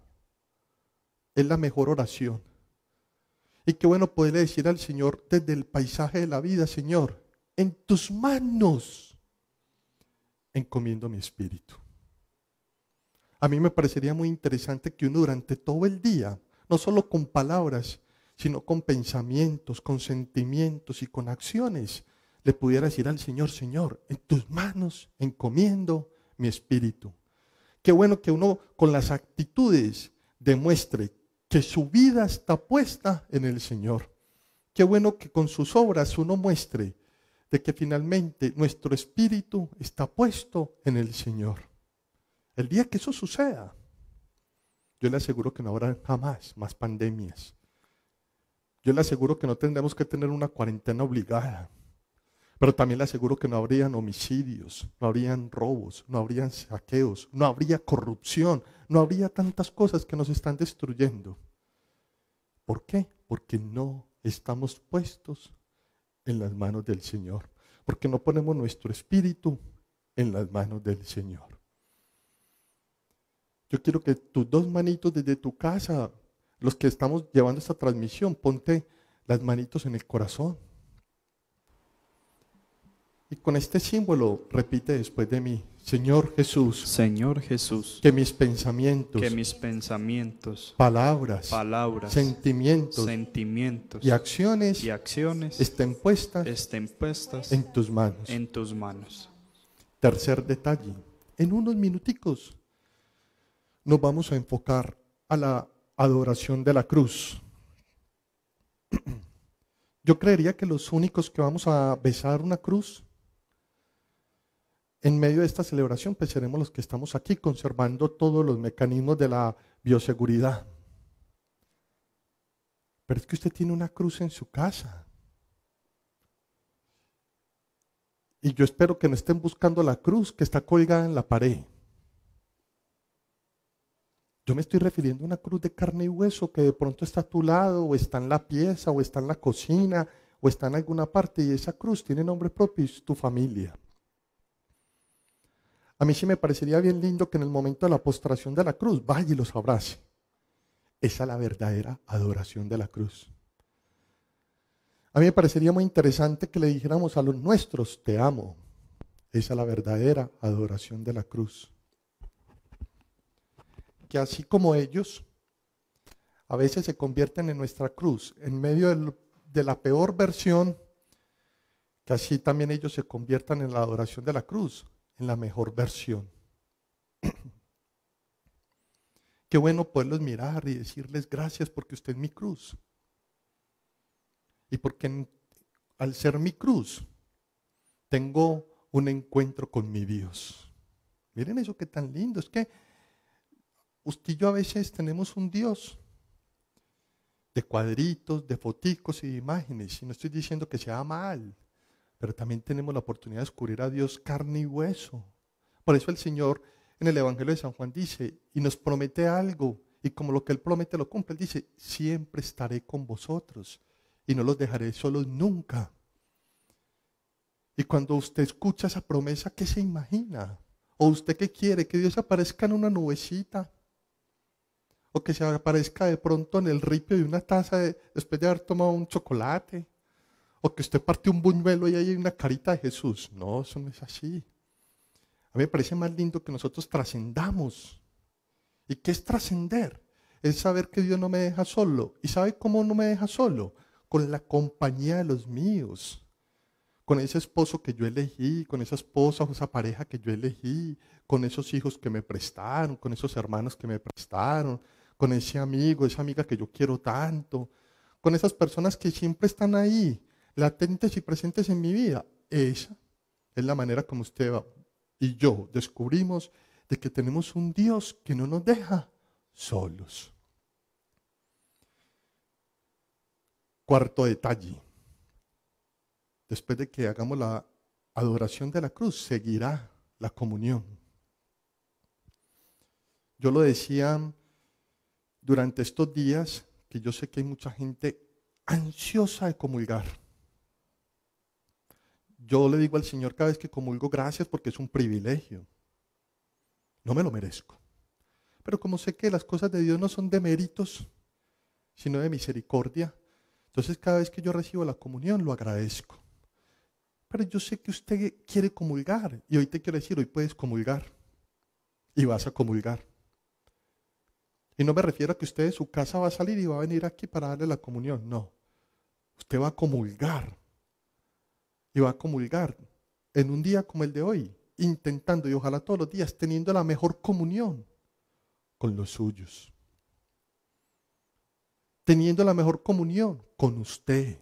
es la mejor oración. Y qué bueno poderle decir al Señor desde el paisaje de la vida: Señor, en tus manos encomiendo mi espíritu. A mí me parecería muy interesante que uno durante todo el día, no solo con palabras, sino con pensamientos, con sentimientos y con acciones, le pudiera decir al Señor: Señor, en tus manos encomiendo mi espíritu. Qué bueno que uno con las actitudes demuestre que su vida está puesta en el Señor. Qué bueno que con sus obras uno muestre de que finalmente nuestro espíritu está puesto en el Señor. El día que eso suceda, yo le aseguro que no habrá jamás más pandemias. Yo le aseguro que no tendremos que tener una cuarentena obligada. Pero también le aseguro que no habrían homicidios, no habrían robos, no habrían saqueos, no habría corrupción, no habría tantas cosas que nos están destruyendo. ¿Por qué? Porque no estamos puestos en las manos del Señor. Porque no ponemos nuestro espíritu en las manos del Señor. Yo quiero que tus dos manitos desde tu casa, los que estamos llevando esta transmisión, ponte las manitos en el corazón. Y con este símbolo repite después de mí: Señor Jesús, Señor Jesús, que mis pensamientos, palabras, sentimientos sentimientos y acciones estén puestas en tus manos. Tercer detalle, en unos minuticos nos vamos a enfocar a la adoración de la cruz. Yo creería que los únicos que vamos a besar una cruz en medio de esta celebración, pues seremos los que estamos aquí conservando todos los mecanismos de la bioseguridad. Pero es que usted tiene una cruz en su casa. Y yo espero que no estén buscando la cruz que está colgada en la pared. Yo me estoy refiriendo a una cruz de carne y hueso que de pronto está a tu lado, o está en la pieza, o está en la cocina, o está en alguna parte, y esa cruz tiene nombre propio y es tu familia. A mí sí me parecería bien lindo que en el momento de la postración de la cruz vaya y los abrace. Esa es la verdadera adoración de la cruz. A mí me parecería muy interesante que le dijéramos a los nuestros: te amo. Esa es la verdadera adoración de la cruz. Que así como ellos a veces se convierten en nuestra cruz en medio de la peor versión, que así también ellos se conviertan en la adoración de la cruz en la mejor versión. Qué bueno poderlos mirar y decirles: gracias porque usted es mi cruz. Y porque al ser mi cruz, tengo un encuentro con mi Dios. Miren eso que tan lindo. Es que usted y yo a veces tenemos un Dios de cuadritos, de foticos y de imágenes. Y no estoy diciendo que sea mal, pero también tenemos la oportunidad de descubrir a Dios carne y hueso. Por eso el Señor en el Evangelio de San Juan dice y nos promete algo, Y como lo que Él promete lo cumple, Él dice, siempre estaré con vosotros y no los dejaré solos nunca. Y cuando usted escucha esa promesa, ¿qué se imagina? ¿O usted qué quiere? ¿Que Dios aparezca en una nubecita? ¿O que se aparezca de pronto en el ripio de una taza después de haber tomado un chocolate? ¿O que usted parte un buñuelo y hay una carita de Jesús? No, eso no es así. A mí me parece más lindo que nosotros trascendamos. ¿Y qué es trascender? Es saber que Dios no me deja solo. ¿Y sabe cómo no me deja solo? Con la compañía de los míos. Con ese esposo que yo elegí, con esa esposa o esa pareja que yo elegí, con esos hijos que me prestaron, con esos hermanos que me prestaron, con ese amigo, esa amiga que yo quiero tanto, con esas personas que siempre están ahí, latentes y presentes en mi vida. Esa es la manera como usted y yo descubrimos de que tenemos un Dios que no nos deja solos. Cuarto detalle. Después de que hagamos la adoración de la cruz, seguirá la comunión. Yo lo decía durante estos días, que yo sé que hay mucha gente ansiosa de comulgar. Yo le digo al Señor cada vez que comulgo, gracias, porque es un privilegio. No me lo merezco. Pero como sé que las cosas de Dios no son de méritos, sino de misericordia, entonces cada vez que yo recibo la comunión lo agradezco. Pero yo sé que usted quiere comulgar y hoy te quiero decir, hoy puedes comulgar y vas a comulgar. Y no me refiero a que usted de su casa va a salir y va a venir aquí para darle la comunión, no. Usted va a comulgar y va a comulgar en un día como el de hoy, intentando y ojalá todos los días teniendo la mejor comunión con los suyos. Teniendo la mejor comunión con usted.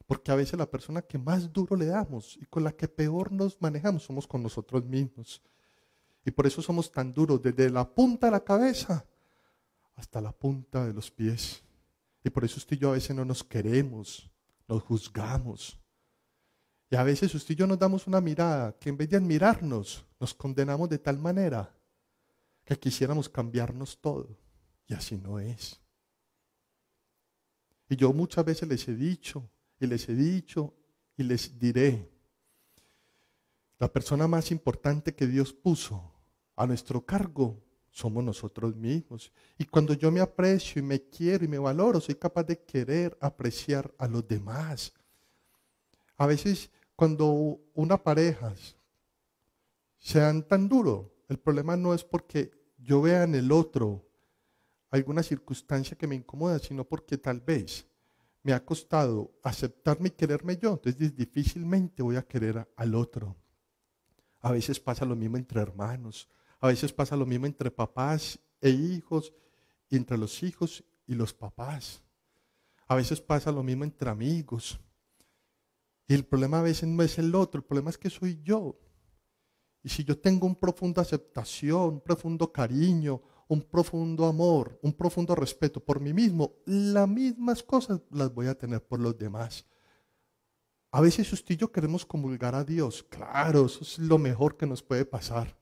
Porque a veces la persona que más duro le damos y con la que peor nos manejamos somos con nosotros mismos. Y por eso somos tan duros, desde la punta de la cabeza hasta la punta de los pies. Y por eso usted y yo a veces no nos queremos, nos juzgamos. Y a veces usted y yo nos damos una mirada que en vez de admirarnos, nos condenamos de tal manera que quisiéramos cambiarnos todo. Y así no es. Y yo muchas veces les he dicho, y les diré, la persona más importante que Dios puso a nuestro cargo somos nosotros mismos. Y cuando yo me aprecio y me quiero y me valoro, soy capaz de querer apreciar a los demás. A veces cuando una pareja se dan tan duro, el problema no es porque yo vea en el otro alguna circunstancia que me incomoda, sino porque tal vez me ha costado aceptarme y quererme yo, entonces difícilmente voy a querer al otro. A veces pasa lo mismo entre hermanos, a veces pasa lo mismo entre papás e hijos, y entre los hijos y los papás. A veces pasa lo mismo entre amigos. Y el problema a veces no es el otro, el problema es que soy yo. Y si yo tengo una profunda aceptación, un profundo cariño, un profundo amor, un profundo respeto por mí mismo, las mismas cosas las voy a tener por los demás. A veces usted y yo queremos comulgar a Dios. Claro, eso es lo mejor que nos puede pasar.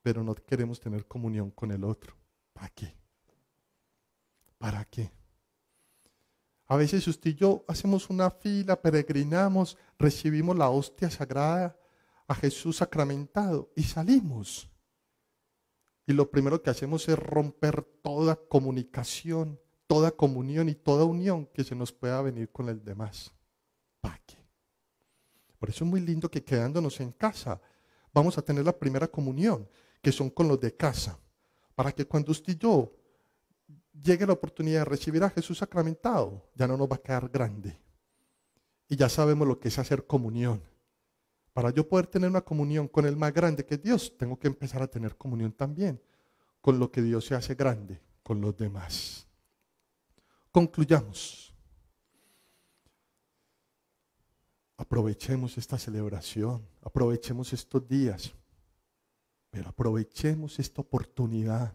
Pero no queremos tener comunión con el otro. ¿Para qué? ¿Para qué? A veces usted y yo hacemos una fila, peregrinamos, recibimos la hostia sagrada, a Jesús sacramentado y salimos. Y lo primero que hacemos es romper toda comunicación, toda comunión y toda unión que se nos pueda venir con el demás. ¿Para qué? Por eso es muy lindo que quedándonos en casa vamos a tener la primera comunión, que son con los de casa, para que cuando usted y yo llegue la oportunidad de recibir a Jesús sacramentado, ya no nos va a quedar grande. Y ya sabemos lo que es hacer comunión. Para yo poder tener una comunión con el más grande que es Dios, tengo que empezar a tener comunión también con lo que Dios se hace grande, con los demás. Concluyamos. Aprovechemos esta celebración, aprovechemos estos días, pero aprovechemos esta oportunidad.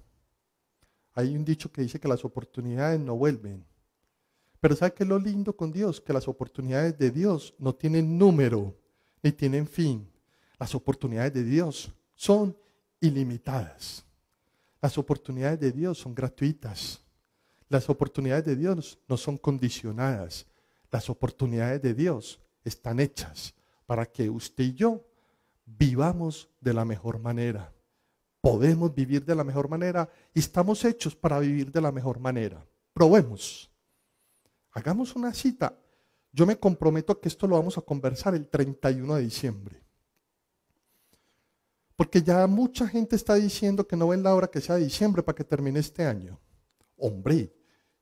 Hay un dicho que dice que las oportunidades no vuelven. Pero ¿sabe qué es lo lindo con Dios? Que las oportunidades de Dios no tienen número, ni tienen fin. Las oportunidades de Dios son ilimitadas. Las oportunidades de Dios son gratuitas. Las oportunidades de Dios no son condicionadas. Las oportunidades de Dios están hechas para que usted y yo vivamos de la mejor manera. Podemos vivir de la mejor manera y estamos hechos para vivir de la mejor manera. Probemos. Hagamos una cita. Yo me comprometo a que esto lo vamos a conversar el 31 de diciembre. Porque ya mucha gente está diciendo que no ven la hora que sea diciembre para que termine este año. Hombre,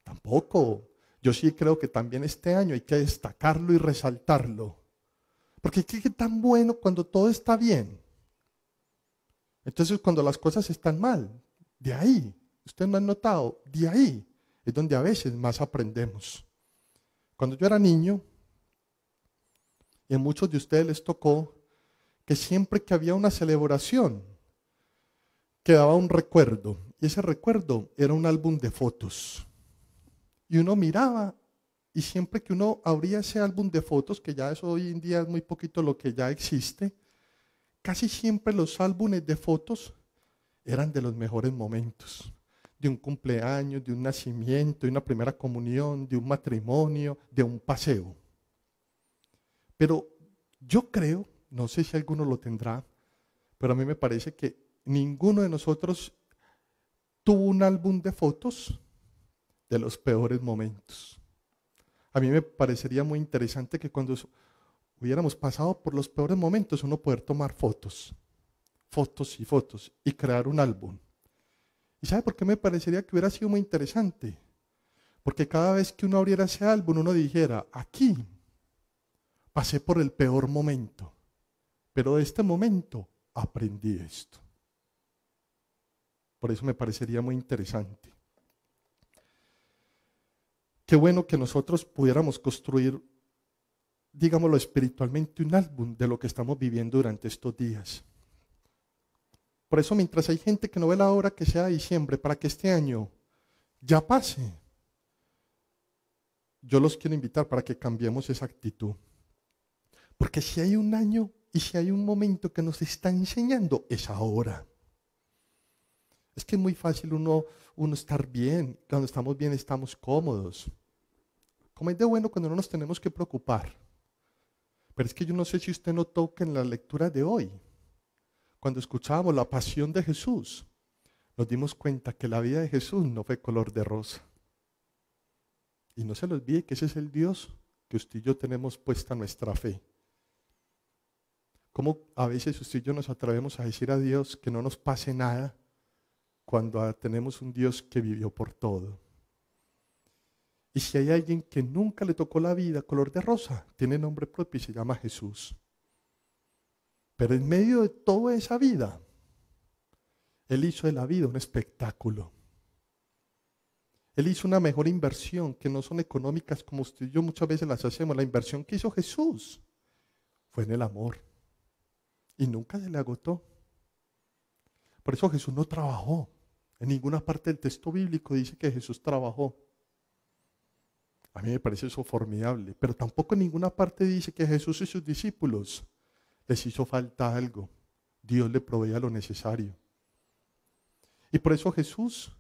tampoco. Yo sí creo que también este año hay que destacarlo y resaltarlo. Porque qué tan bueno cuando todo está bien. Entonces cuando las cosas están mal, de ahí, ustedes no han notado, de ahí es donde a veces más aprendemos. Cuando yo era niño, y a muchos de ustedes les tocó, que siempre que había una celebración, quedaba un recuerdo. Y ese recuerdo era un álbum de fotos. Y uno miraba, y siempre que uno abría ese álbum de fotos, que ya eso hoy en día es muy poquito lo que ya existe, casi siempre los álbumes de fotos eran de los mejores momentos. De un cumpleaños, de un nacimiento, de una primera comunión, de un matrimonio, de un paseo. Pero yo creo, no sé si alguno lo tendrá, pero a mí me parece que ninguno de nosotros tuvo un álbum de fotos de los peores momentos. A mí me parecería muy interesante que cuando hubiéramos pasado por los peores momentos, uno poder tomar fotos, fotos y fotos, y crear un álbum. ¿Y sabe por qué me parecería que hubiera sido muy interesante? Porque cada vez que uno abriera ese álbum, uno dijera, aquí pasé por el peor momento, pero de este momento aprendí esto. Por eso me parecería muy interesante. Qué bueno que nosotros pudiéramos construir, digámoslo espiritualmente, un álbum de lo que estamos viviendo durante estos días. Por eso mientras hay gente que no ve la hora que sea diciembre para que este año ya pase, yo los quiero invitar para que cambiemos esa actitud. Porque si hay un año y si hay un momento que nos está enseñando, es ahora. Es que es muy fácil uno estar bien. Cuando estamos bien estamos cómodos. Como es de bueno cuando no nos tenemos que preocupar. Pero es que yo no sé si usted notó que en la lectura de hoy, cuando escuchábamos la pasión de Jesús, nos dimos cuenta que la vida de Jesús no fue color de rosa. Y no se les olvide que ese es el Dios que usted y yo tenemos puesta nuestra fe. Como a veces usted y yo nos atrevemos a decir a Dios que no nos pase nada cuando tenemos un Dios que vivió por todo. Y si hay alguien que nunca le tocó la vida color de rosa, tiene nombre propio y se llama Jesús. Pero en medio de toda esa vida, Él hizo de la vida un espectáculo. Él hizo una mejor inversión, que no son económicas como usted y yo muchas veces las hacemos. La inversión que hizo Jesús fue en el amor. Y nunca se le agotó. Por eso Jesús no trabajó. En ninguna parte del texto bíblico dice que Jesús trabajó. A mí me parece eso formidable. Pero tampoco en ninguna parte dice que Jesús y sus discípulos les hizo falta algo. Dios le proveía lo necesario. Y por eso Jesús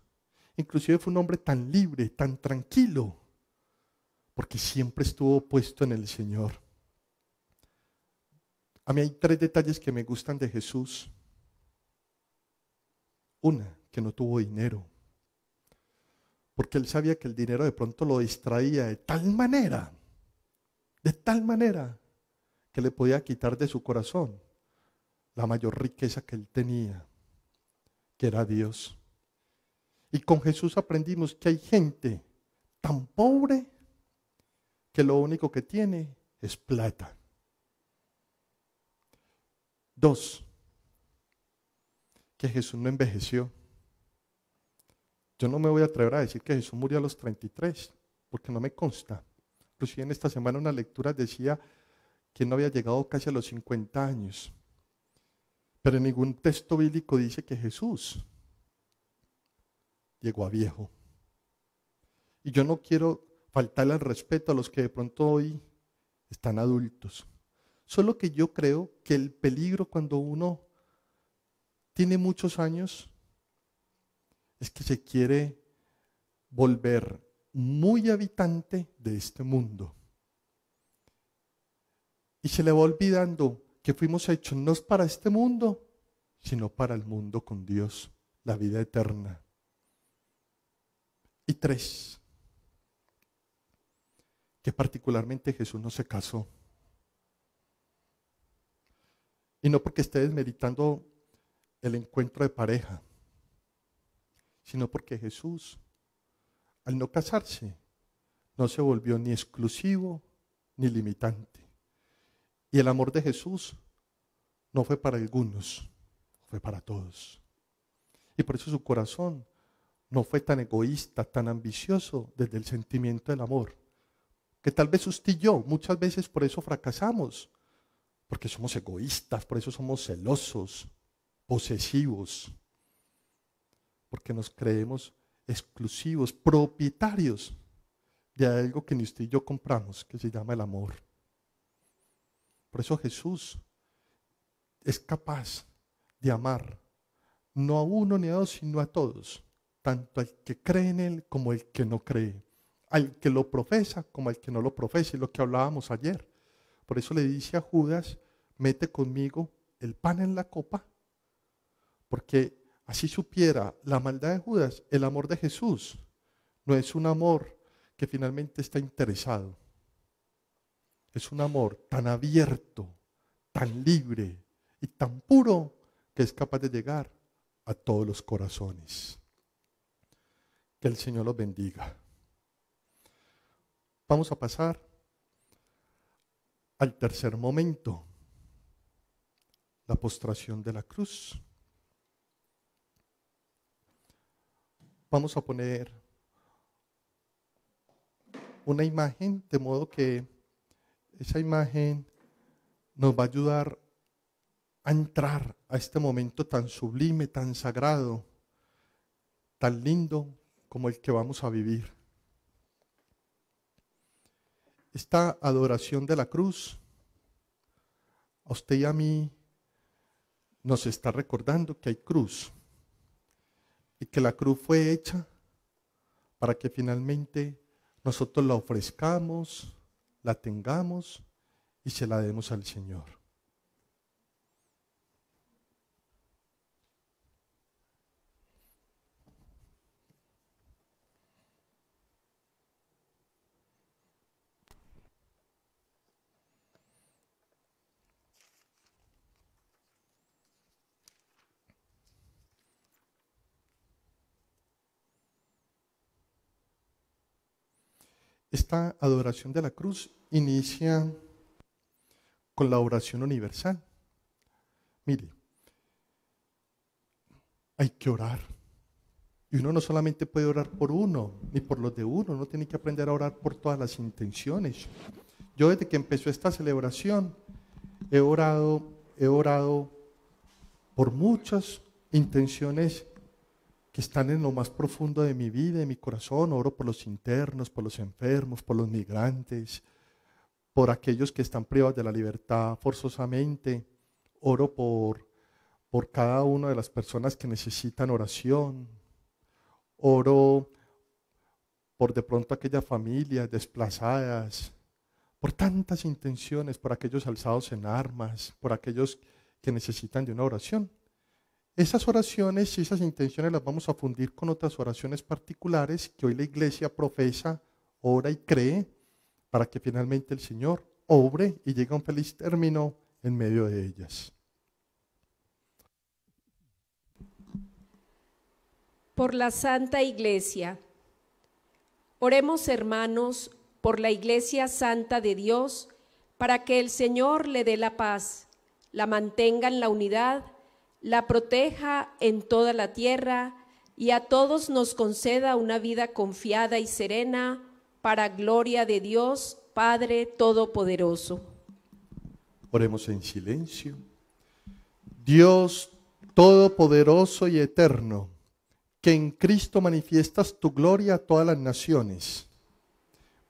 inclusive fue un hombre tan libre, tan tranquilo, porque siempre estuvo puesto en el Señor. A mí hay 3 detalles que me gustan de Jesús. Una, que no tuvo dinero, porque Él sabía que el dinero de pronto lo distraía de tal manera, que le podía quitar de su corazón la mayor riqueza que Él tenía, que era Dios. Y con Jesús aprendimos que hay gente tan pobre que lo único que tiene es plata. 2, que Jesús no envejeció. Yo no me voy a atrever a decir que Jesús murió a los 33, porque no me consta. Inclusive en esta semana una lectura decía que no había llegado casi a los 50 años. Pero en ningún texto bíblico dice que Jesús llegó a viejo. Y yo no quiero faltarle al respeto a los que de pronto hoy están adultos. Solo que yo creo que el peligro cuando uno tiene muchos años es que se quiere volver muy habitante de este mundo. Y se le va olvidando que fuimos hechos no para este mundo, sino para el mundo con Dios, la vida eterna. Y 3, que particularmente Jesús no se casó. Y no porque esté desmeritando el encuentro de pareja, sino porque Jesús, al no casarse, no se volvió ni exclusivo ni limitante. Y el amor de Jesús no fue para algunos, fue para todos. Y por eso su corazón no fue tan egoísta, tan ambicioso desde el sentimiento del amor. Que tal vez usted y yo muchas veces por eso fracasamos, porque somos egoístas, por eso somos celosos, posesivos, porque nos creemos exclusivos, propietarios de algo que ni usted y yo compramos, que se llama el amor. Por eso Jesús es capaz de amar, no a uno ni a dos, sino a todos, tanto al que cree en Él como al que no cree, al que lo profesa como al que no lo profesa, y lo que hablábamos ayer. Por eso le dice a Judas, mete conmigo el pan en la copa, porque así supiera la maldad de Judas, el amor de Jesús no es un amor que finalmente está interesado. Es un amor tan abierto, tan libre y tan puro que es capaz de llegar a todos los corazones. Que el Señor los bendiga. Vamos a pasar al tercer momento, la postración de la cruz. Vamos a poner una imagen, de modo que esa imagen nos va a ayudar a entrar a este momento tan sublime, tan sagrado, tan lindo como el que vamos a vivir. Esta adoración de la cruz, a usted y a mí, nos está recordando que hay cruz y que la cruz fue hecha para que finalmente nosotros la ofrezcamos, la tengamos y se la demos al Señor. Esta adoración de la cruz inicia con la oración universal. Mire, hay que orar. Y uno no solamente puede orar por uno, ni por los de uno tiene que aprender a orar por todas las intenciones. Yo desde que empezó esta celebración he orado por muchas intenciones que están en lo más profundo de mi vida, de mi corazón. Oro por los internos, por los enfermos, por los migrantes, por aquellos que están privados de la libertad forzosamente. Oro por cada una de las personas que necesitan oración. Oro por de pronto aquellas familias desplazadas, por tantas intenciones, por aquellos alzados en armas, por aquellos que necesitan de una oración. Esas oraciones y esas intenciones las vamos a fundir con otras oraciones particulares que hoy la iglesia profesa, ora y cree para que finalmente el Señor obre y llegue a un feliz término en medio de ellas. Por la Santa Iglesia. Oremos, hermanos, por la Iglesia Santa de Dios, para que el Señor le dé la paz, la mantenga en la unidad, la proteja en toda la tierra y a todos nos conceda una vida confiada y serena para gloria de Dios, Padre Todopoderoso. Oremos en silencio. Dios Todopoderoso y Eterno, que en Cristo manifiestas tu gloria a todas las naciones,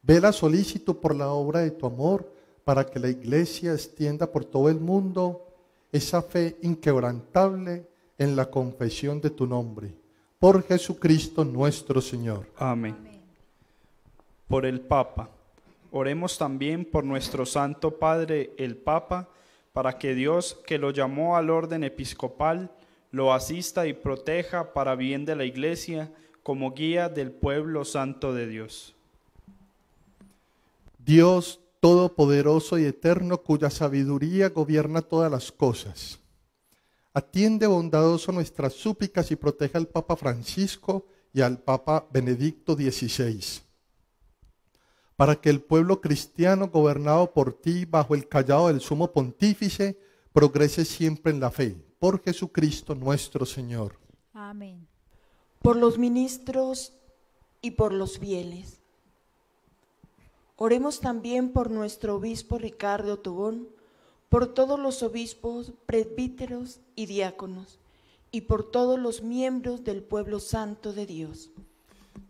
vela solícito por la obra de tu amor para que la Iglesia extienda por todo el mundo esa fe inquebrantable en la confesión de tu nombre. Por Jesucristo nuestro Señor. Amén. Por el Papa. Oremos también por nuestro Santo Padre, el Papa, para que Dios, que lo llamó al orden episcopal, lo asista y proteja para bien de la Iglesia como guía del pueblo santo de Dios. Dios todopoderoso y eterno, cuya sabiduría gobierna todas las cosas, atiende bondadoso nuestras súplicas y protege al Papa Francisco y al Papa Benedicto XVI, para que el pueblo cristiano gobernado por ti bajo el cayado del sumo pontífice progrese siempre en la fe. Por Jesucristo nuestro Señor. Amén. Por los ministros y por los fieles. Oremos también por nuestro obispo Ricardo Tobón, por todos los obispos, presbíteros y diáconos, y por todos los miembros del pueblo santo de Dios.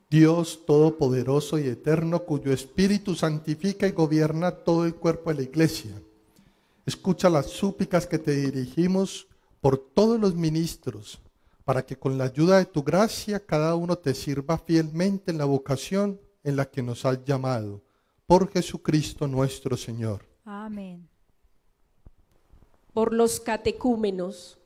Dios todopoderoso y eterno, cuyo Espíritu santifica y gobierna todo el cuerpo de la Iglesia, escucha las súplicas que te dirigimos por todos los ministros, para que con la ayuda de tu gracia cada uno te sirva fielmente en la vocación en la que nos has llamado. Por Jesucristo nuestro Señor. Amén. Por los catecúmenos.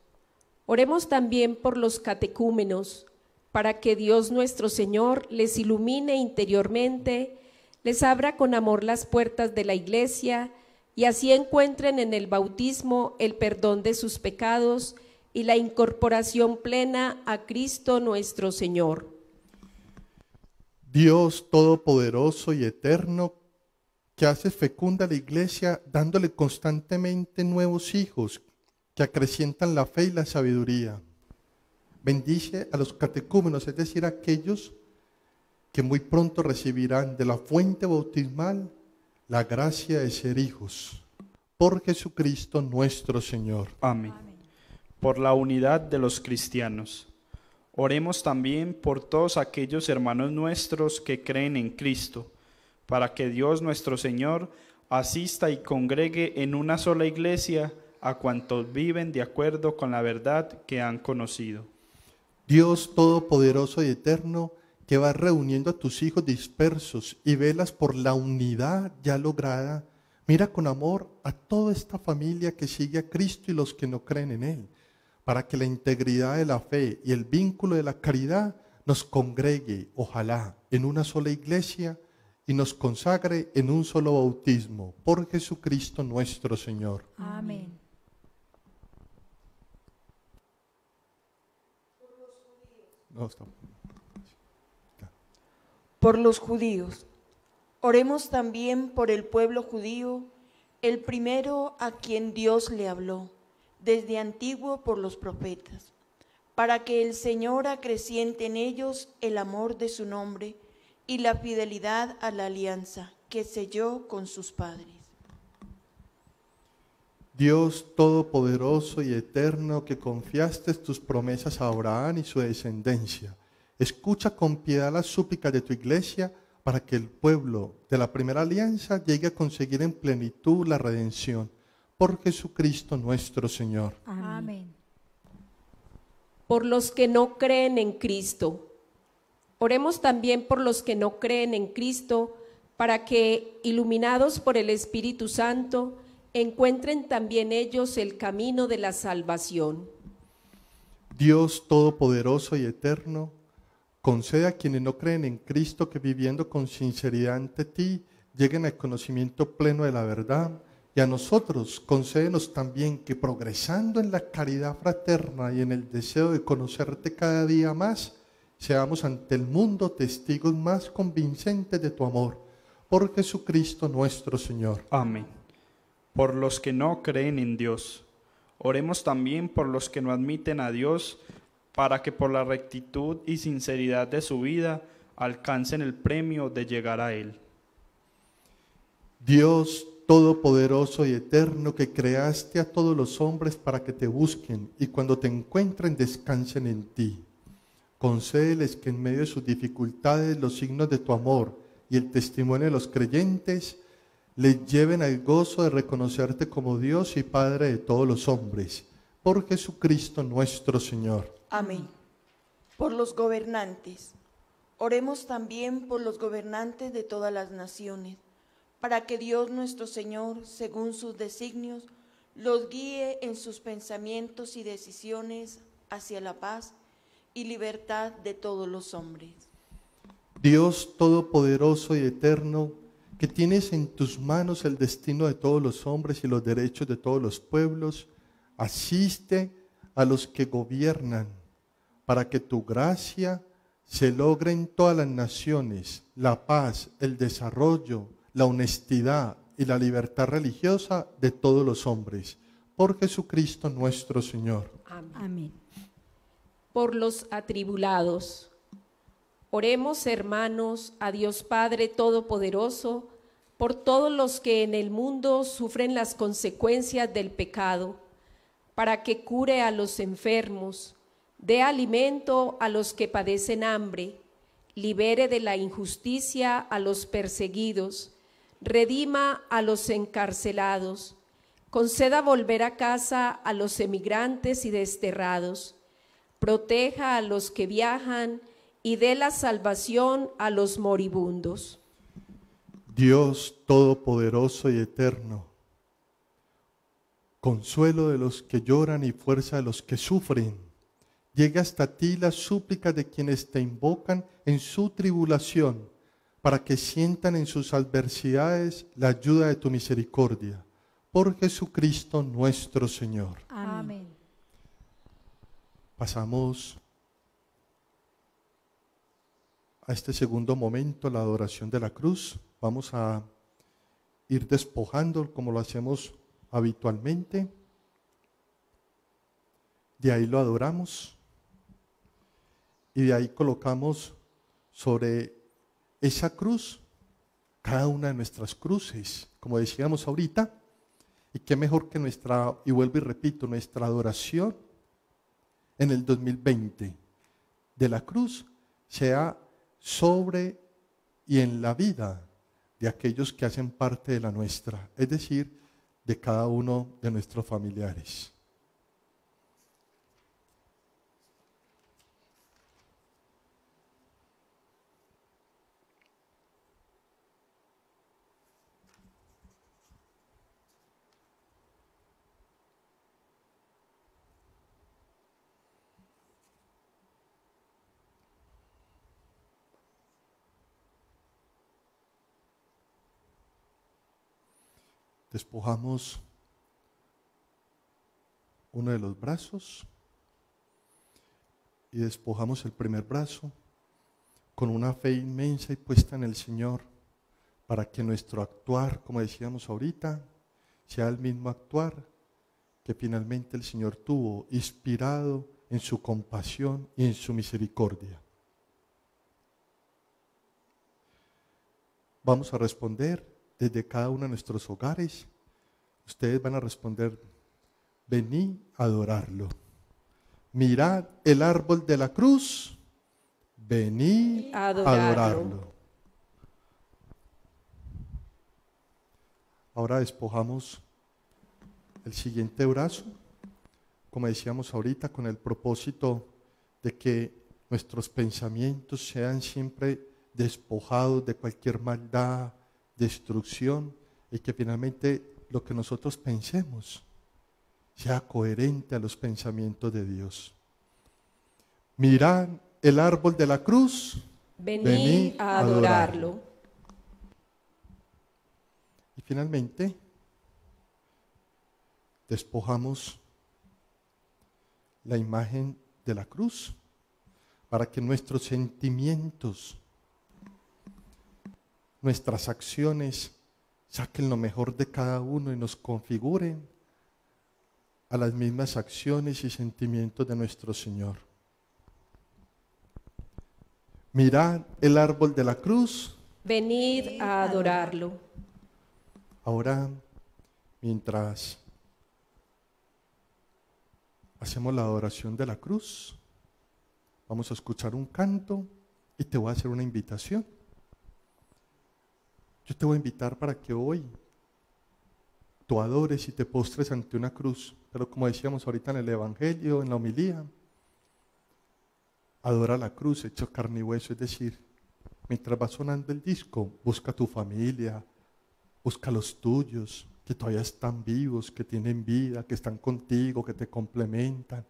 Oremos también por los catecúmenos, para que Dios nuestro Señor les ilumine interiormente, les abra con amor las puertas de la Iglesia, y así encuentren en el bautismo el perdón de sus pecados y la incorporación plena a Cristo nuestro Señor. Dios todopoderoso y eterno, que haces fecunda la Iglesia dándole constantemente nuevos hijos que acrecientan la fe y la sabiduría. Bendice a los catecúmenos, es decir, a aquellos que muy pronto recibirán de la fuente bautismal la gracia de ser hijos. Por Jesucristo nuestro Señor. Amén. Por la unidad de los cristianos. Oremos también por todos aquellos hermanos nuestros que creen en Cristo, para que Dios nuestro Señor asista y congregue en una sola iglesia a cuantos viven de acuerdo con la verdad que han conocido. Dios todopoderoso y eterno, que vas reuniendo a tus hijos dispersos y velas por la unidad ya lograda, mira con amor a toda esta familia que sigue a Cristo y los que no creen en Él, para que la integridad de la fe y el vínculo de la caridad nos congregue, ojalá, en una sola iglesia y nos consagre en un solo bautismo. Por Jesucristo nuestro Señor. Amén. No, está. Por los judíos. Oremos también por el pueblo judío, el primero a quien Dios le habló, desde antiguo por los profetas, para que el Señor acreciente en ellos el amor de su nombre y la fidelidad a la alianza que selló con sus padres. Dios todopoderoso y eterno, que confiaste tus promesas a Abraham y su descendencia, escucha con piedad las súplicas de tu iglesia para que el pueblo de la primera alianza llegue a conseguir en plenitud la redención. Por Jesucristo nuestro Señor. Amén. Por los que no creen en Cristo. Oremos también por los que no creen en Cristo, para que, iluminados por el Espíritu Santo, encuentren también ellos el camino de la salvación. Dios todopoderoso y eterno, concede a quienes no creen en Cristo que viviendo con sinceridad ante ti lleguen al conocimiento pleno de la verdad, y a nosotros concédenos también que progresando en la caridad fraterna y en el deseo de conocerte cada día más, seamos ante el mundo testigos más convincentes de tu amor. Por Jesucristo nuestro Señor. Amén. Por los que no creen en Dios. Oremos también por los que no admiten a Dios, para que por la rectitud y sinceridad de su vida alcancen el premio de llegar a Él. Dios todopoderoso y eterno, que creaste a todos los hombres para que te busquen y cuando te encuentren descansen en ti. Concédeles que en medio de sus dificultades los signos de tu amor y el testimonio de los creyentes les lleven al gozo de reconocerte como Dios y Padre de todos los hombres. Por Jesucristo nuestro Señor. Amén. Por los gobernantes. Oremos también por los gobernantes de todas las naciones, para que Dios nuestro Señor, según sus designios, los guíe en sus pensamientos y decisiones hacia la paz y libertad de todos los hombres. Dios Todopoderoso y Eterno, que tienes en tus manos el destino de todos los hombres y los derechos de todos los pueblos, asiste a los que gobiernan, para que tu gracia se logre en todas las naciones, la paz, el desarrollo, la honestidad y la libertad religiosa de todos los hombres. Por Jesucristo nuestro Señor. Amén. Amén. Por los atribulados. Oremos, hermanos, a Dios Padre Todopoderoso, por todos los que en el mundo sufren las consecuencias del pecado, para que cure a los enfermos, dé alimento a los que padecen hambre, libere de la injusticia a los perseguidos, redima a los encarcelados, conceda volver a casa a los emigrantes y desterrados, proteja a los que viajan y dé la salvación a los moribundos. Dios Todopoderoso y Eterno, consuelo de los que lloran y fuerza de los que sufren, llegue hasta ti la súplica de quienes te invocan en su tribulación, para que sientan en sus adversidades la ayuda de tu misericordia. Por Jesucristo nuestro Señor. Amén. Pasamos a este segundo momento, la adoración de la cruz. Vamos a ir despojando como lo hacemos habitualmente. De ahí lo adoramos y de ahí colocamos sobre esa cruz cada una de nuestras cruces, como decíamos ahorita. Y qué mejor que nuestra, y vuelvo y repito, nuestra adoración en el 2020 de la cruz sea sobre y en la vida de aquellos que hacen parte de la nuestra, es decir, de cada uno de nuestros familiares. Despojamos uno de los brazos y despojamos el primer brazo con una fe inmensa y puesta en el Señor, para que nuestro actuar, como decíamos ahorita, sea el mismo actuar que finalmente el Señor tuvo, inspirado en su compasión y en su misericordia. Vamos a responder desde cada uno de nuestros hogares. Ustedes van a responder: vení a adorarlo. Mirad el árbol de la cruz, vení a adorarlo. Ahora despojamos el siguiente brazo, como decíamos ahorita, con el propósito de que nuestros pensamientos sean siempre despojados de cualquier maldad, destrucción, y que finalmente lo que nosotros pensemos sea coherente a los pensamientos de Dios. Mirad el árbol de la cruz, Venid a adorarlo. Y finalmente despojamos la imagen de la cruz para que nuestros sentimientos, nuestras acciones saquen lo mejor de cada uno y nos configuren a las mismas acciones y sentimientos de nuestro Señor. Mirad el árbol de la cruz. Venid a adorarlo. Ahora, mientras hacemos la adoración de la cruz, vamos a escuchar un canto y te voy a hacer una invitación. Yo te voy a invitar para que hoy tú adores y te postres ante una cruz. Pero como decíamos ahorita en el Evangelio, en la homilía, adora la cruz hecho carne y hueso, es decir, mientras va sonando el disco, busca a tu familia, busca a los tuyos, que todavía están vivos, que tienen vida, que están contigo, que te complementan.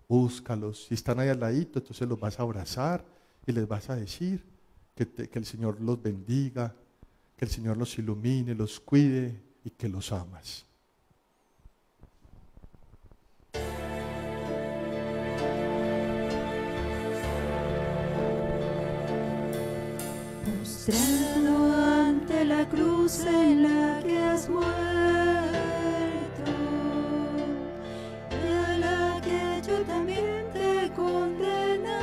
Búscalos. Si están ahí al ladito, entonces los vas a abrazar y les vas a decir que el Señor los bendiga, que el Señor los ilumine, los cuide y que los amas. Postrado ante la cruz en la que has muerto, y a la que yo también te he condenado,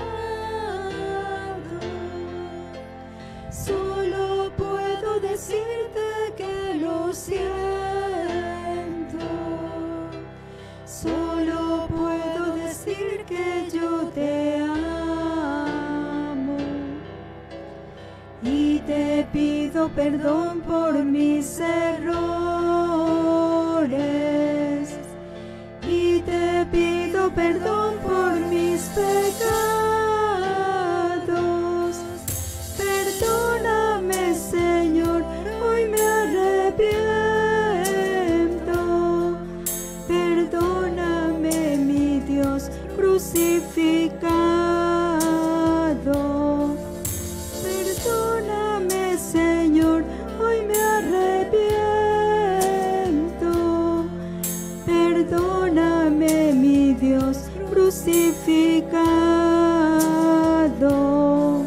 solo puedo decirte que lo siento, solo puedo decir que yo te amo. Y te pido perdón por mis errores. Y te pido perdón por mis pecados. Perdóname, Señor, hoy me arrepiento. Perdóname, mi Dios crucificado. Perdóname, Señor, hoy me arrepiento. Perdóname, mi Dios crucificado.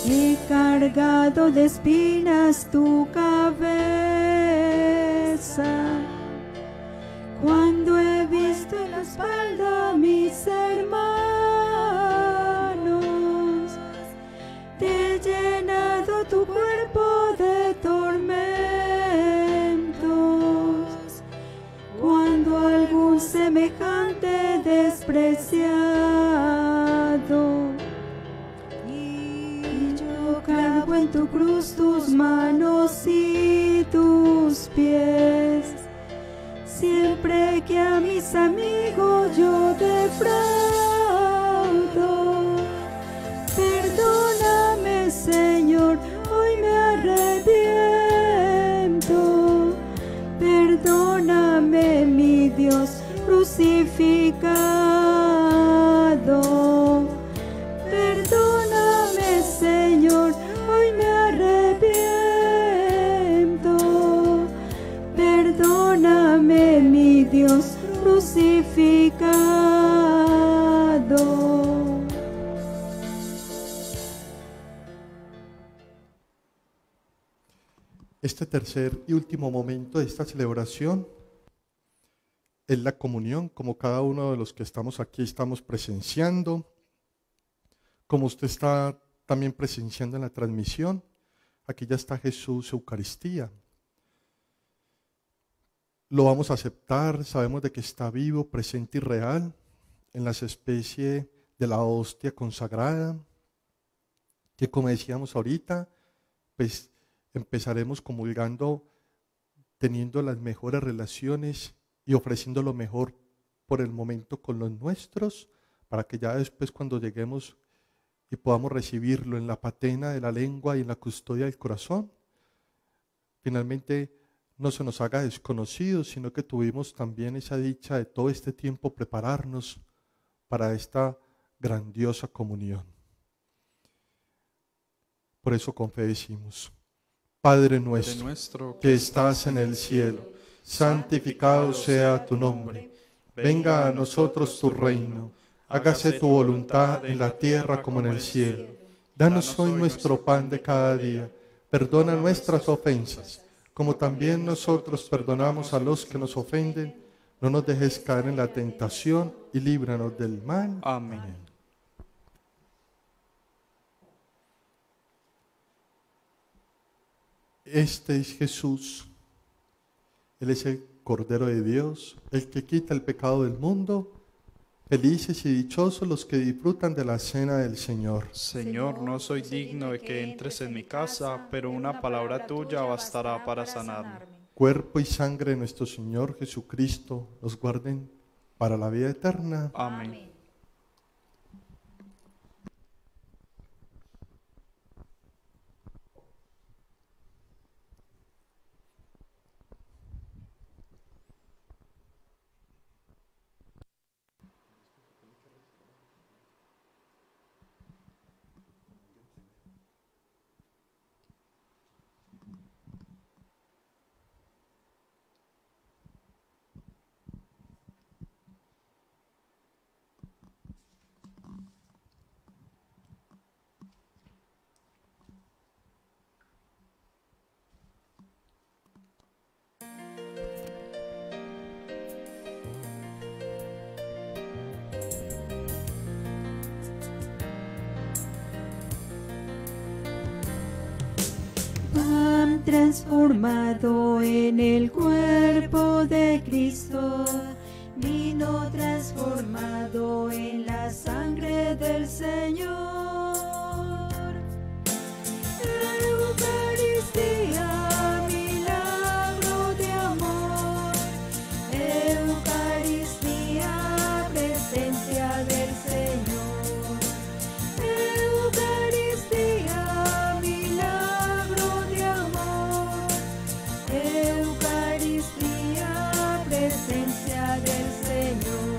He cargado de espinas tu cabeza. Cuando he visto en la espalda a mis hermanos, te he llenado tu cuerpo de tormentos. Cuando algún semejante despreciado, y yo clavo en tu cruz tus manos y tus pies. Siempre que a mis amigos yo defraudo, perdóname, Señor, hoy me arrepiento. Perdóname, mi Dios crucificado. Perdóname, Señor, hoy me arrepiento. Perdóname, mi Dios crucificado. Este tercer y último momento de esta celebración es la comunión, como cada uno de los que estamos aquí estamos presenciando, como usted está también presenciando en la transmisión. Aquí ya está Jesús, Eucaristía. Lo vamos a aceptar, sabemos de que está vivo, presente y real en las especies de la hostia consagrada, que como decíamos ahorita, pues empezaremos comulgando teniendo las mejores relaciones y ofreciendo lo mejor por el momento con los nuestros, para que ya después cuando lleguemos y podamos recibirlo en la patena de la lengua y en la custodia del corazón, finalmente no se nos haga desconocido, sino que tuvimos también esa dicha de todo este tiempo prepararnos para esta grandiosa comunión. Por eso con fe decimos: Padre nuestro, que estás en el cielo, santificado sea tu nombre. Venga a nosotros tu reino. Hágase tu voluntad en la tierra como en el cielo. Danos hoy nuestro pan de cada día. Perdona nuestras ofensas, como también nosotros perdonamos a los que nos ofenden. No nos dejes caer en la tentación y líbranos del mal. Amén. Este es Jesús. Él es el Cordero de Dios, el que quita el pecado del mundo. Felices y dichosos los que disfrutan de la cena del Señor. Señor, no soy digno de que entres en mi casa, pero una palabra tuya bastará para sanarme. Cuerpo y sangre de nuestro Señor Jesucristo nos guarden para la vida eterna. Amén. transformado en el cuerpo de Cristo, vino transformado en la sangre del Señor. Eucaristía, milagro de amor. Eucaristía, presencia del Señor. Eucaristía, milagro de amor. Eucaristía, presencia del Señor.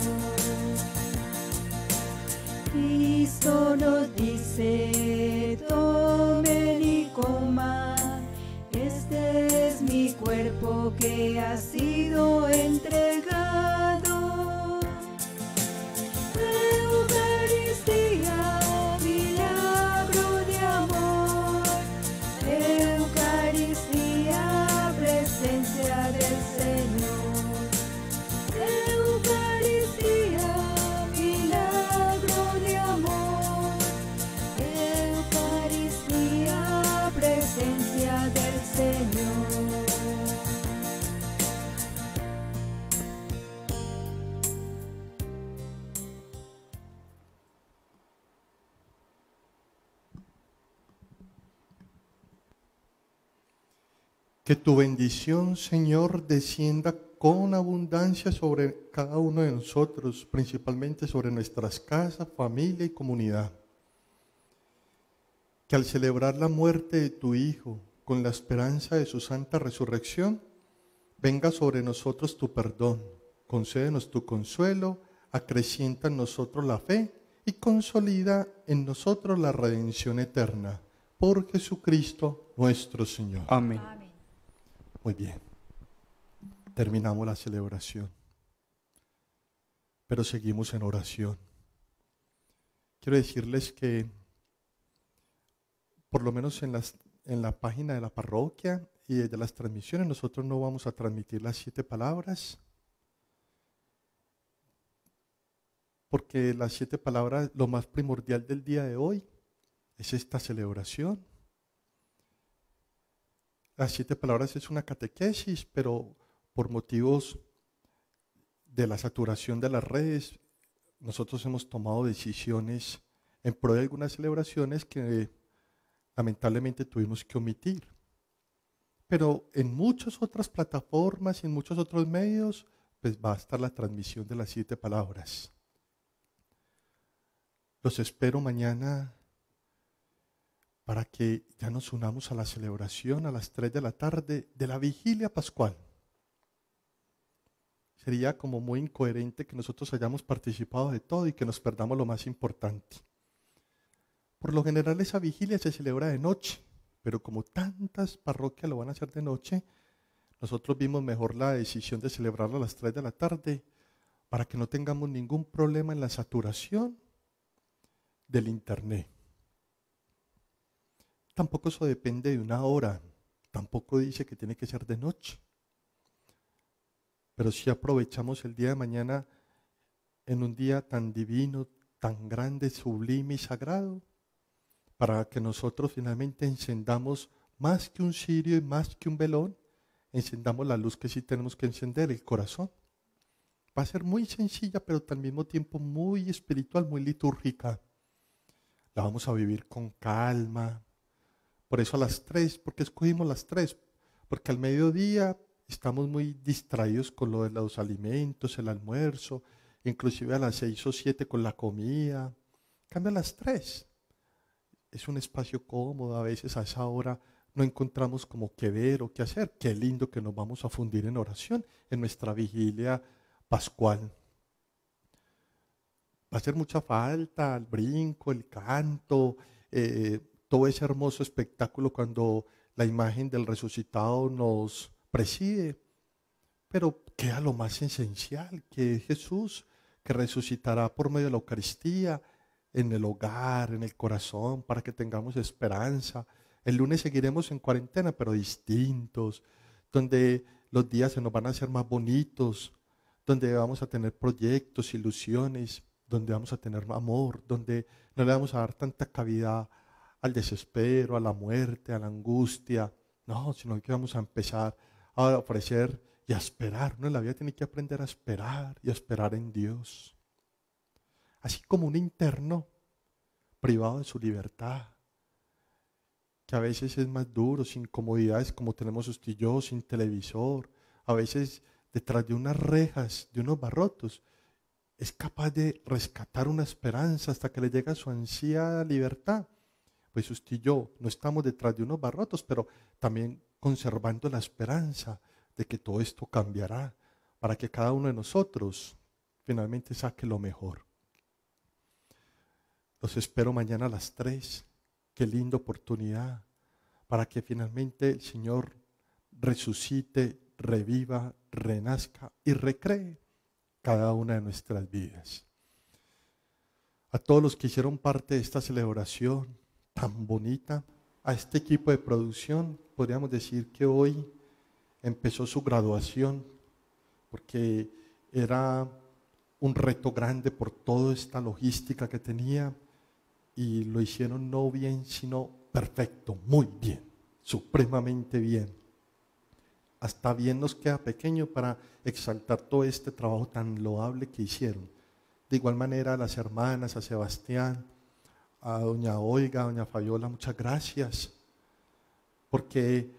Cristo nos dice: tomen y coman, este es mi cuerpo que ha sido entregado. Eucaristía, milagro de amor. Eucaristía, presencia del Señor. Eucaristía, milagro de amor. Eucaristía, presencia del Señor. Que tu bendición, Señor, descienda con abundancia sobre cada uno de nosotros, principalmente sobre nuestras casas, familia y comunidad. Que al celebrar la muerte de tu Hijo, con la esperanza de su santa resurrección, venga sobre nosotros tu perdón, concédenos tu consuelo, acrecienta en nosotros la fe y consolida en nosotros la redención eterna. Por Jesucristo nuestro Señor. Amén. Muy bien, terminamos la celebración, pero seguimos en oración. Quiero decirles que, por lo menos en la página de la parroquia y de las transmisiones, nosotros no vamos a transmitir las 7 palabras, porque las 7 palabras, lo más primordial del día de hoy, es esta celebración. Las 7 palabras es una catequesis, pero por motivos de la saturación de las redes, nosotros hemos tomado decisiones en pro de algunas celebraciones que lamentablemente tuvimos que omitir. Pero en muchas otras plataformas y en muchos otros medios, pues va a estar la transmisión de las 7 palabras. Los espero mañana para que ya nos unamos a la celebración a las 3 de la tarde de la vigilia pascual. Sería como muy incoherente que nosotros hayamos participado de todo y que nos perdamos lo más importante. Por lo general esa vigilia se celebra de noche, pero como tantas parroquias lo van a hacer de noche, nosotros vimos mejor la decisión de celebrarla a las 3 de la tarde para que no tengamos ningún problema en la saturación del internet. Tampoco eso depende de una hora, tampoco dice que tiene que ser de noche. Pero si aprovechamos el día de mañana en un día tan divino, tan grande, sublime y sagrado, para que nosotros finalmente encendamos más que un cirio y más que un velón, encendamos la luz que sí tenemos que encender, el corazón. Va a ser muy sencilla, pero al mismo tiempo muy espiritual, muy litúrgica. La vamos a vivir con calma. Por eso a las 3, porque escogimos las 3, porque al mediodía estamos muy distraídos con lo de los alimentos, el almuerzo, inclusive a las 6 o 7 con la comida. Cambia a las 3. Es un espacio cómodo, a veces a esa hora no encontramos como qué ver o qué hacer. Qué lindo que nos vamos a fundir en oración en nuestra vigilia pascual. Va a hacer mucha falta el brinco, el canto, todo ese hermoso espectáculo cuando la imagen del resucitado nos preside. Pero queda lo más esencial, que es Jesús, que resucitará por medio de la Eucaristía, en el hogar, en el corazón, para que tengamos esperanza. El lunes seguiremos en cuarentena, pero distintos, donde los días se nos van a hacer más bonitos, donde vamos a tener proyectos, ilusiones, donde vamos a tener amor, donde no le vamos a dar tanta cavidad al desespero, a la muerte, a la angustia. No, sino que vamos a empezar a ofrecer y a esperar. Uno en la vida tiene que aprender a esperar y a esperar en Dios. Así como un interno privado de su libertad, que a veces es más duro, sin comodidades como tenemos usted y yo, sin televisor, a veces detrás de unas rejas, de unos barrotes, es capaz de rescatar una esperanza hasta que le llega su ansiada libertad. Pues usted y yo no estamos detrás de unos barrotes, pero también conservando la esperanza de que todo esto cambiará para que cada uno de nosotros finalmente saque lo mejor. Los espero mañana a las 3. Qué linda oportunidad para que finalmente el Señor resucite, reviva, renazca y recree cada una de nuestras vidas. A todos los que hicieron parte de esta celebración tan bonita, a este equipo de producción, podríamos decir que hoy empezó su graduación, porque era un reto grande por toda esta logística que tenía, y lo hicieron no bien, sino perfecto, muy bien, supremamente bien. Hasta bien nos queda pequeño para exaltar todo este trabajo tan loable que hicieron. De igual manera a las hermanas, a Sebastián, a doña Olga, a doña Fabiola, muchas gracias, porque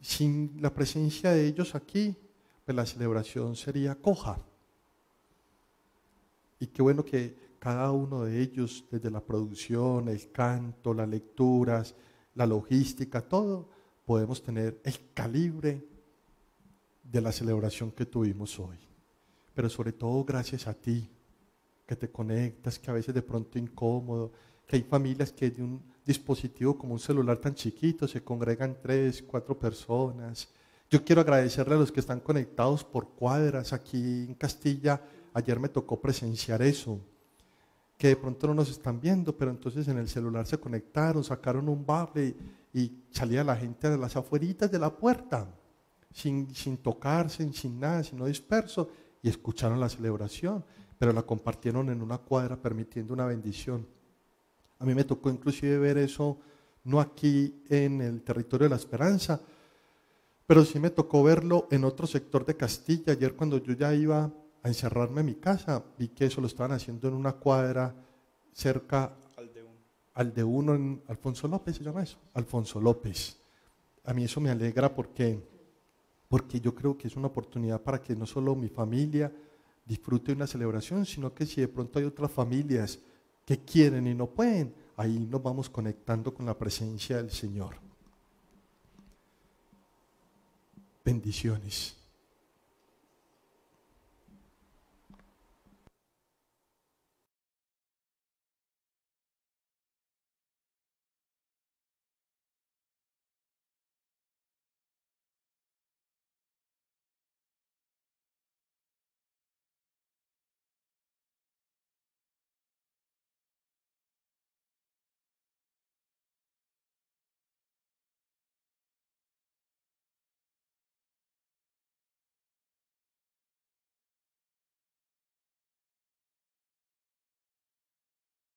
sin la presencia de ellos aquí, pues la celebración sería coja. Y qué bueno que cada uno de ellos, desde la producción, el canto, las lecturas, la logística, todo, podemos tener el calibre de la celebración que tuvimos hoy. Pero sobre todo gracias a ti, que te conectas, que a veces de pronto incómodo, que hay familias que de un dispositivo como un celular tan chiquito se congregan 3, 4 personas. Yo quiero agradecerle a los que están conectados por cuadras aquí en Castilla. Ayer me tocó presenciar eso, que de pronto no nos están viendo, pero entonces en el celular se conectaron, sacaron un bafle y salía la gente de las afueritas de la puerta, sin tocarse, sin nada, sino disperso, y escucharon la celebración, pero la compartieron en una cuadra permitiendo una bendición. A mí me tocó inclusive ver eso, no aquí en el territorio de la Esperanza, pero sí me tocó verlo en otro sector de Castilla. Ayer cuando yo ya iba a encerrarme en mi casa, vi que eso lo estaban haciendo en una cuadra cerca al de uno en Alfonso López, ¿se llama eso? Alfonso López. A mí eso me alegra porque yo creo que es una oportunidad para que no solo mi familia disfrute una celebración, sino que si de pronto hay otras familias que quieren y no pueden, ahí nos vamos conectando con la presencia del Señor. Bendiciones.